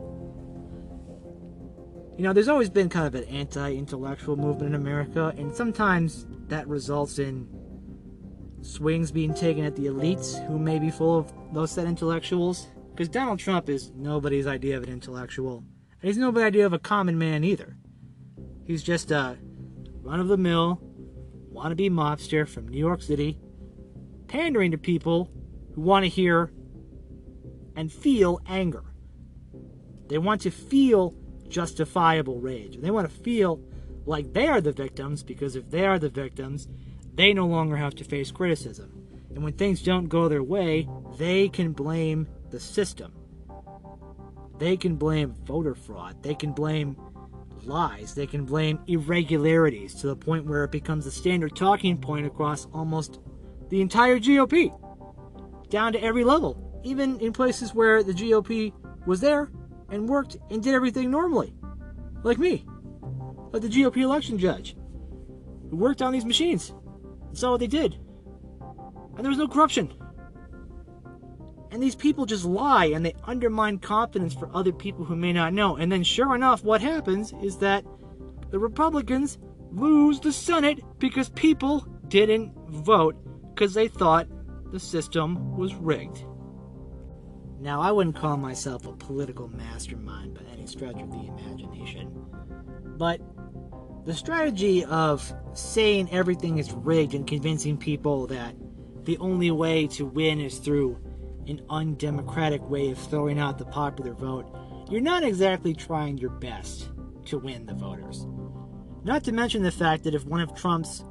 There's always been kind of an anti-intellectual movement in America, and sometimes that results in swings being taken at the elites who may be full of those said intellectuals. Because Donald Trump is nobody's idea of an intellectual, and he's nobody's idea of a common man either. He's just a run-of-the-mill, wannabe mobster from New York City, pandering to people who want to hear and feel anger. They want to feel justifiable rage. They want to feel like they are the victims, because if they are the victims, they no longer have to face criticism. And when things don't go their way, they can blame the system. They can blame voter fraud. They can blame lies. They can blame irregularities, to the point where it becomes a standard talking point across almost the entire GOP, down to every level, even in places where the GOP was there and worked and did everything normally. Like me. Like the GOP election judge, who worked on these machines and saw what they did. And there was no corruption. And these people just lie, and they undermine confidence for other people who may not know. And then sure enough, what happens is that the Republicans lose the Senate because people didn't vote because they thought the system was rigged. Now, I wouldn't call myself a political mastermind by any stretch of the imagination, but the strategy of saying everything is rigged and convincing people that the only way to win is through an undemocratic way of throwing out the popular vote, you're not exactly trying your best to win the voters. Not to mention the fact that if one of Trump's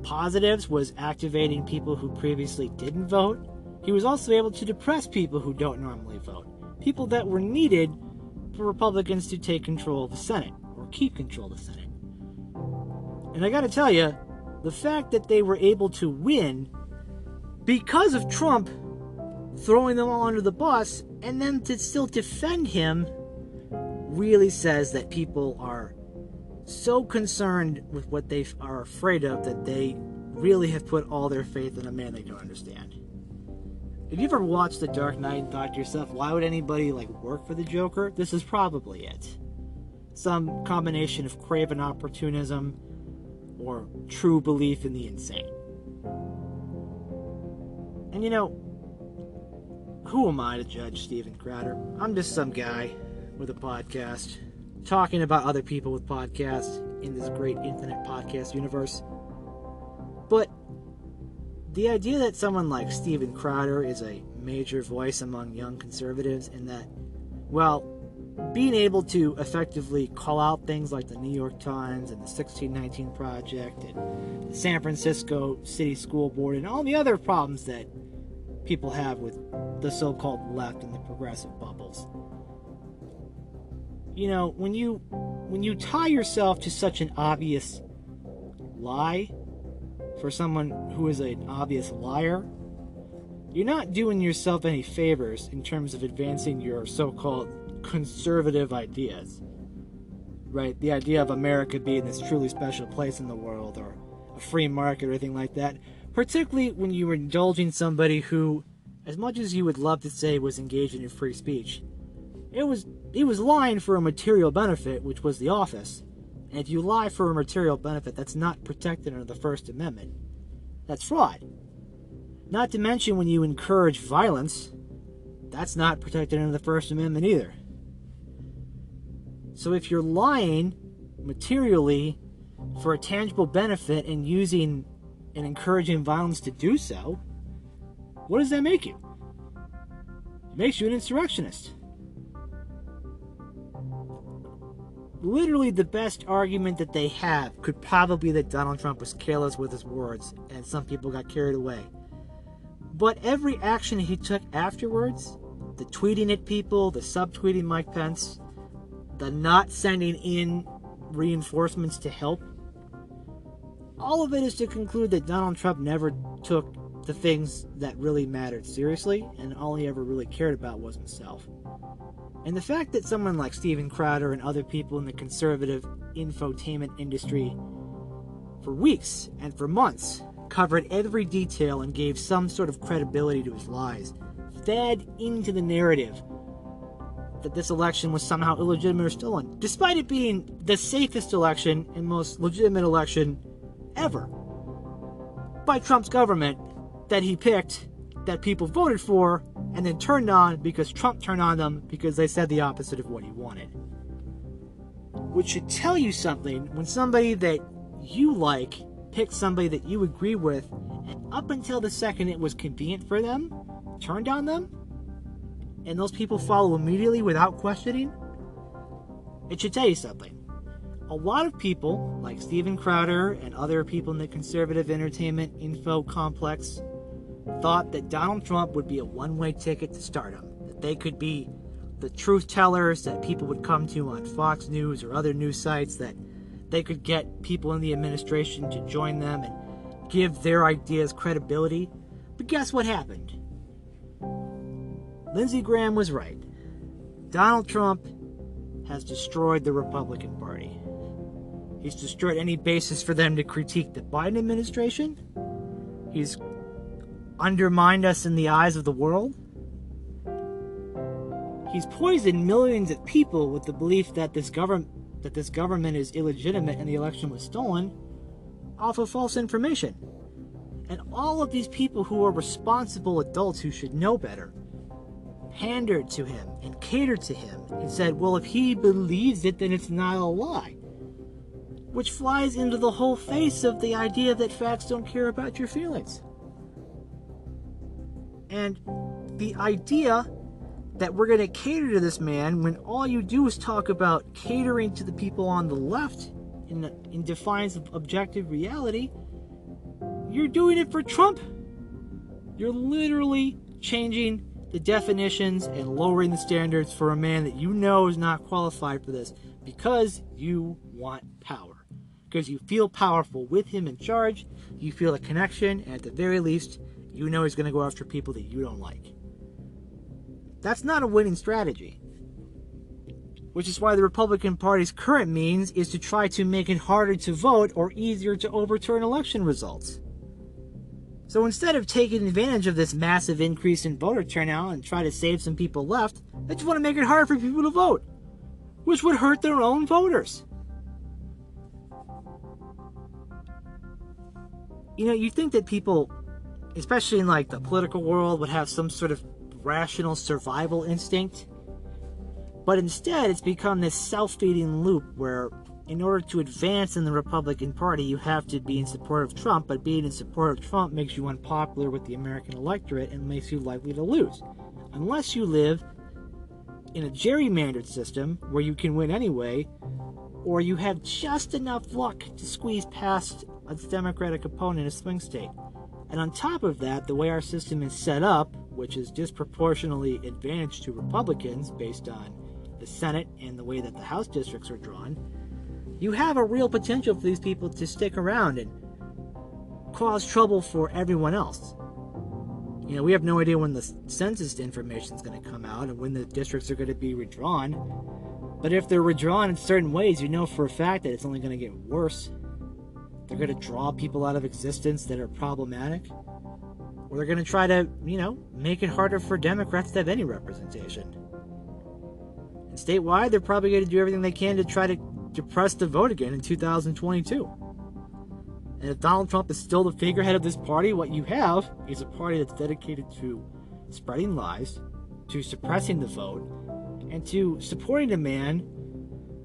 positives was activating people who previously didn't vote, he was also able to depress people who don't normally vote, people that were needed for Republicans to take control of the Senate, or keep control of the Senate. And I gotta tell you, the fact that they were able to win because of Trump throwing them all under the bus, and then to still defend him really says that people are so concerned with what they are afraid of that they really have put all their faith in a man they don't understand. Have you ever watched The Dark Knight and thought to yourself, why would anybody work for the Joker? This is probably it. Some combination of craven opportunism or true belief in the insane. And who am I to judge Steven Crowder? I'm just some guy with a podcast talking about other people with podcasts in this great infinite podcast universe. But the idea that someone like Steven Crowder is a major voice among young conservatives and that, being able to effectively call out things like the New York Times and the 1619 Project and the San Francisco City School Board and all the other problems that people have with the so-called left and the progressive bubbles. When you tie yourself to such an obvious lie for someone who is an obvious liar, you're not doing yourself any favors in terms of advancing your so-called conservative ideas, right? The idea of America being this truly special place in the world or a free market or anything like that, particularly when you were indulging somebody who, as much as you would love to say was engaging in free speech, he was lying for a material benefit, which was the office. And if you lie for a material benefit, that's not protected under the First Amendment. That's fraud. Not to mention when you encourage violence, that's not protected under the First Amendment either. So if you're lying materially for a tangible benefit and using and encouraging violence to do so, what does that make you? It makes you an insurrectionist. Literally the best argument that they have could probably be that Donald Trump was careless with his words and some people got carried away. But every action he took afterwards, the tweeting at people, the subtweeting Mike Pence, the not sending in reinforcements to help, all of it is to conclude that Donald Trump never took the things that really mattered seriously, and all he ever really cared about was himself. And the fact that someone like Steven Crowder and other people in the conservative infotainment industry for weeks and for months covered every detail and gave some sort of credibility to his lies, fed into the narrative that this election was somehow illegitimate or stolen, despite it being the safest election and most legitimate election ever by Trump's government that he picked, that people voted for, and then turned on because Trump turned on them because they said the opposite of what he wanted. Which should tell you something when somebody that you like picks somebody that you agree with, and up until the second it was convenient for them, turned on them, and those people follow immediately without questioning, it should tell you something. A lot of people, like Steven Crowder and other people in the conservative entertainment info complex, thought that Donald Trump would be a one-way ticket to stardom, that they could be the truth tellers that people would come to on Fox News or other news sites, that they could get people in the administration to join them and give their ideas credibility. But guess what happened? Lindsey Graham was right. Donald Trump has destroyed the Republican Party. He's destroyed any basis for them to critique the Biden administration. He's undermined us in the eyes of the world. He's poisoned millions of people with the belief that this government is illegitimate and the election was stolen off of false information. And all of these people who are responsible adults who should know better pandered to him and catered to him and said, well, if he believes it, then it's not a lie. Which flies into the whole face of the idea that facts don't care about your feelings. And the idea that we're going to cater to this man when all you do is talk about catering to the people on the left in defiance of objective reality, you're doing it for Trump. You're literally changing the definitions and lowering the standards for a man that you know is not qualified for this because you want power. because you feel powerful with him in charge, you feel a connection, and at the very least, you know he's going to go after people that you don't like. That's not a winning strategy. Which is why the Republican Party's current means is to try to make it harder to vote or easier to overturn election results. So instead of taking advantage of this massive increase in voter turnout and try to save some people left, they just want to make it hard for people to vote, which would hurt their own voters. You know, you think that people, especially in like the political world, would have some sort of rational survival instinct. But instead, it's become this self-feeding loop where in order to advance in the Republican Party, you have to be in support of Trump, but being in support of Trump makes you unpopular with the American electorate and makes you likely to lose. Unless you live in a gerrymandered system where you can win anyway, or you have just enough luck to squeeze past a Democratic opponent in a swing state. And on top of that, the way our system is set up, which is disproportionately advantage to Republicans based on the Senate and the way that the House districts are drawn, you have a real potential for these people to stick around and cause trouble for everyone else. You know, we have no idea when the census information is going to come out and when the districts are going to be redrawn. But if they're redrawn in certain ways, you know for a fact that it's only going to get worse. They're going to draw people out of existence that are problematic. Or they're going to try to, make it harder for Democrats to have any representation. And statewide, they're probably going to do everything they can to try to depress the vote again in 2022. And if Donald Trump is still the figurehead of this party, what you have is a party that's dedicated to spreading lies, to suppressing the vote, and to supporting a man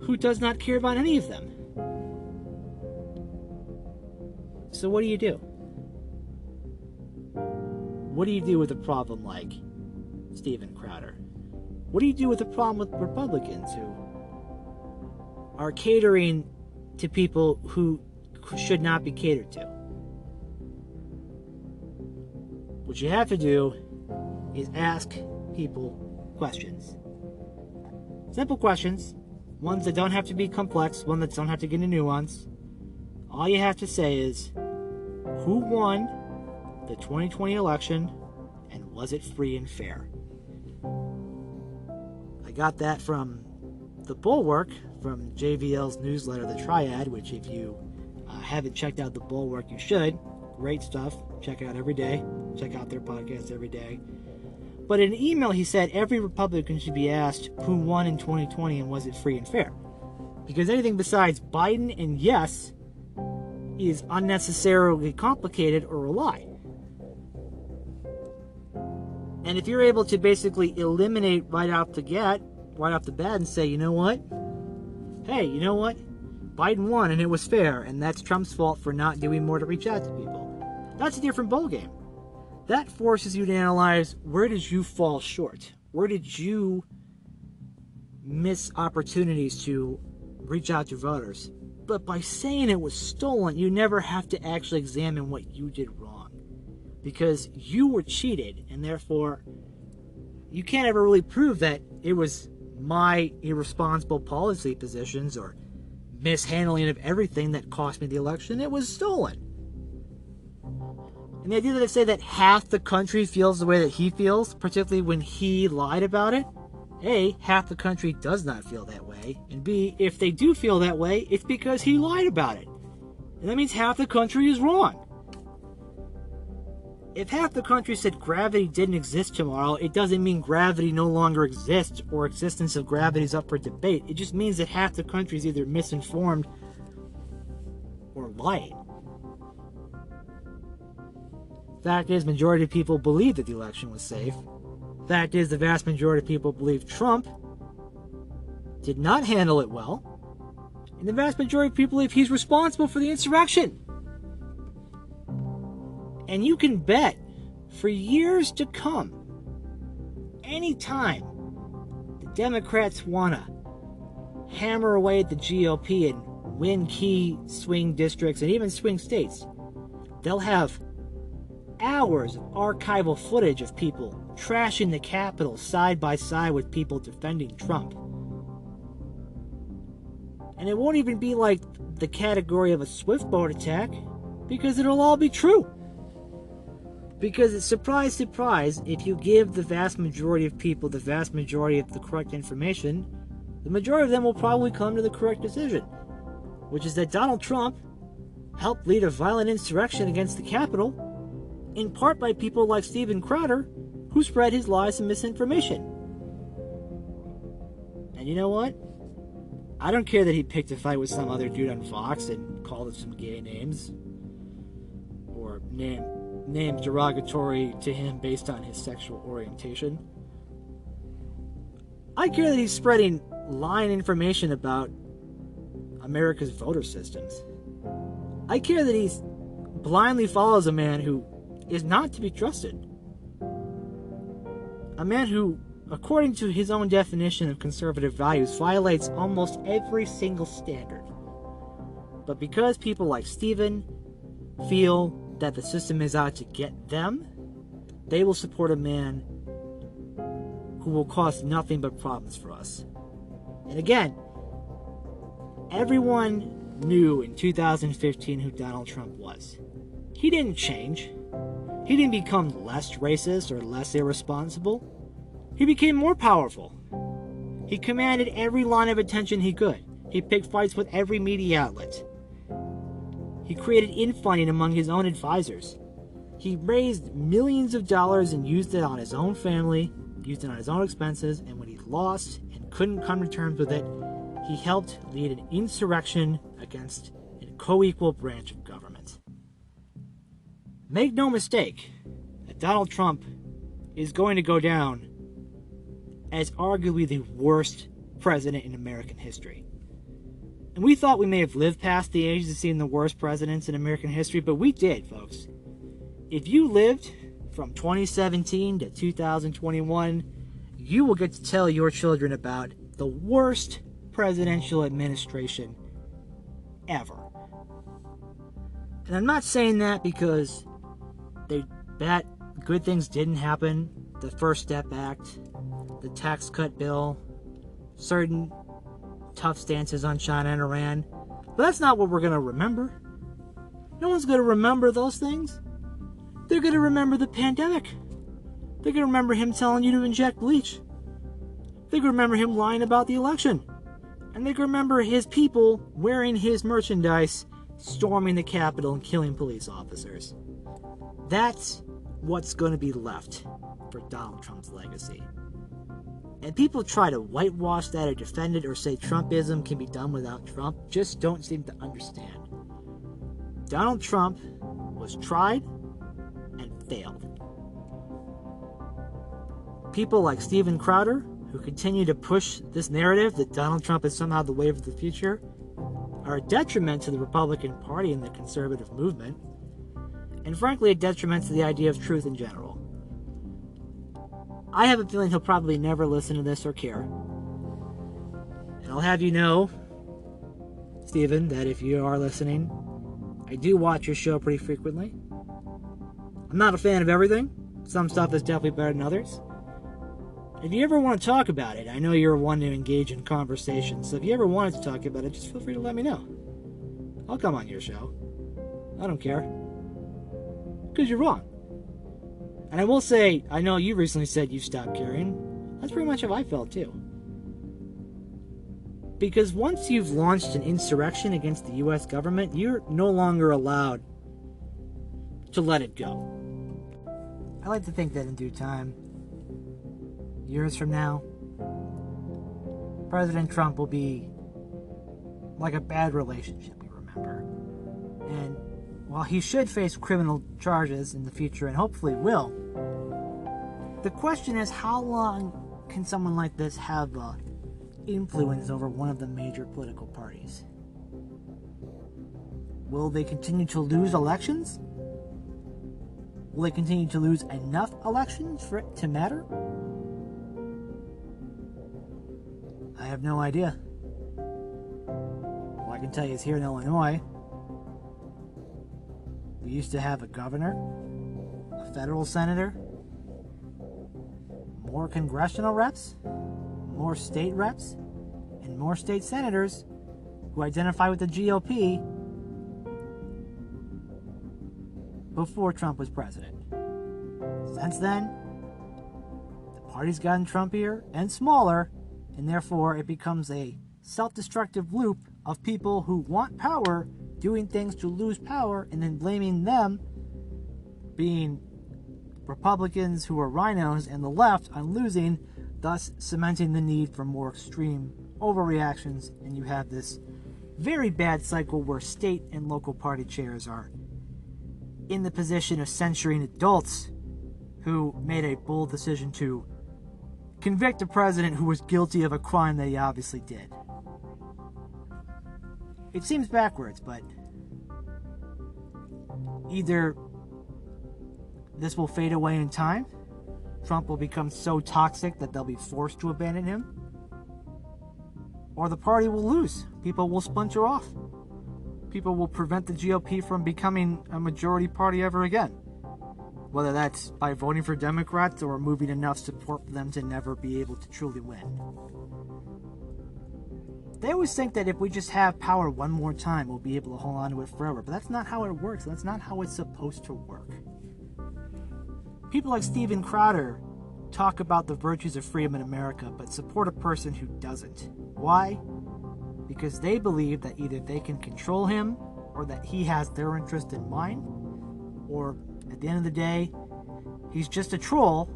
who does not care about any of them. So what do you do? What do you do with a problem like Steven Crowder? What do you do with a problem with Republicans who are catering to people who should not be catered to? What you have to do is ask people questions. Simple questions. Ones that don't have to be complex. Ones that don't have to get into nuance. All you have to say is, who won the 2020 election and was it free and fair? I got that from The Bulwark, from JVL's newsletter, The Triad, which if you haven't checked out The Bulwark, you should. Great stuff. Check it out every day. Check out their podcast every day. But in an email, he said every Republican should be asked who won in 2020 and was it free and fair. Because anything besides Biden and yes is unnecessarily complicated or a lie. And if you're able to basically eliminate right off the bat and say, you know what? Hey, you know what? Biden won and it was fair, and that's Trump's fault for not doing more to reach out to people. That's a different ballgame. That forces you to analyze, where did you fall short? Where did you miss opportunities to reach out to voters? But by saying it was stolen, you never have to actually examine what you did wrong. Because you were cheated, and therefore you can't ever really prove that it was my irresponsible policy positions or mishandling of everything that cost me the election. It was stolen. And the idea that they say that half the country feels the way that he feels, particularly when he lied about it, A, half the country does not feel that way, and B, if they do feel that way, it's because he lied about it. And that means half the country is wrong. If half the country said gravity didn't exist tomorrow, it doesn't mean gravity no longer exists or existence of gravity is up for debate. It just means that half the country is either misinformed or lying. Fact is, majority of people believe that the election was safe. Fact is, the vast majority of people believe Trump did not handle it well. And the vast majority of people believe he's responsible for the insurrection. And you can bet for years to come, anytime the Democrats want to hammer away at the GOP and win key swing districts and even swing states, they'll have hours of archival footage of people trashing the Capitol side by side with people defending Trump. And it won't even be like the category of a swift boat attack, because it'll all be true. Because it's surprise, surprise, if you give the vast majority of people the vast majority of the correct information, the majority of them will probably come to the correct decision, which is that Donald Trump helped lead a violent insurrection against the Capitol, in part by people like Steven Crowder, who spread his lies and misinformation. And you know what? I don't care that he picked a fight with some other dude on Fox and called it some gay names, or names derogatory to him based on his sexual orientation. I care that he's spreading lying information about America's voter systems. I care that he blindly follows a man who is not to be trusted. A man who, according to his own definition of conservative values, violates almost every single standard. But because people like Steven feel that the system is out to get them, they will support a man who will cause nothing but problems for us. And again, everyone knew in 2015 who Donald Trump was. He didn't change. He didn't become less racist or less irresponsible. He became more powerful. He commanded every line of attention he could. He picked fights with every media outlet. He created infighting among his own advisors. He raised millions of dollars and used it on his own family, used it on his own expenses, and when he lost and couldn't come to terms with it, he helped lead an insurrection against a co-equal branch of government. Make no mistake that Donald Trump is going to go down as arguably the worst president in American history. And we thought we may have lived past the age of seeing the worst presidents in American history, but we did, folks. If you lived from 2017 to 2021, you will get to tell your children about the worst presidential administration ever. And I'm not saying that because that good things didn't happen. The First Step Act, the tax cut bill, certain tough stances on China and Iran. But that's not what we're going to remember. No one's going to remember those things. They're going to remember the pandemic. They're going to remember him telling you to inject bleach. They're going to remember him lying about the election. And they're going to remember his people wearing his merchandise, storming the Capitol and killing police officers. That's what's going to be left for Donald Trump's legacy. And people try to whitewash that or defend it or say Trumpism can be done without Trump just don't seem to understand. Donald Trump was tried and failed. People like Steven Crowder, who continue to push this narrative that Donald Trump is somehow the wave of the future, are a detriment to the Republican Party and the conservative movement, and frankly a detriment to the idea of truth in general. I have a feeling he'll probably never listen to this or care. And I'll have you know, Steven, that if you are listening, I do watch your show pretty frequently. I'm not a fan of everything. Some stuff is definitely better than others. If you ever want to talk about it, I know you're one to engage in conversation, so if you ever wanted to talk about it, just feel free to let me know. I'll come on your show. I don't care. Because you're wrong. And I will say, I know you recently said you stopped caring. That's pretty much how I felt too. Because once you've launched an insurrection against the U.S. government, you're no longer allowed to let it go. I like to think that in due time, years from now, President Trump will be like a bad relationship we remember. And while he should face criminal charges in the future, and hopefully will, the question is, how long can someone like this have influence over one of the major political parties? Will they continue to lose elections? Will they continue to lose enough elections for it to matter? I have no idea. All I can tell you is here in Illinois, we used to have a governor, a federal senator, more congressional reps, more state reps, and more state senators who identify with the GOP before Trump was president. Since then, the party's gotten Trumpier and smaller, and therefore it becomes a self-destructive loop of people who want power doing things to lose power and then blaming them, being Republicans who are rhinos and the left, on losing, thus cementing the need for more extreme overreactions. And you have this very bad cycle where state and local party chairs are in the position of censuring adults who made a bold decision to convict a president who was guilty of a crime that he obviously did. It seems backwards, but either this will fade away in time, Trump will become so toxic that they'll be forced to abandon him, or the party will lose. People will splinter off. People will prevent the GOP from becoming a majority party ever again. Whether that's by voting for Democrats or moving enough support for them to never be able to truly win. They always think that if we just have power one more time, we'll be able to hold on to it forever. But that's not how it works. That's not how it's supposed to work. People like Steven Crowder talk about the virtues of freedom in America, but support a person who doesn't. Why? Because they believe that either they can control him, or that he has their interest in mind, or at the end of the day, he's just a troll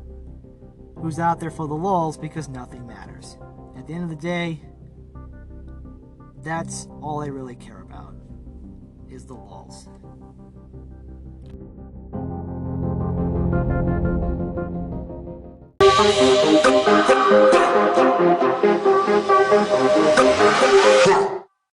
who's out there for the lulz because nothing matters. At the end of the day, that's all they really care about, is the lulz.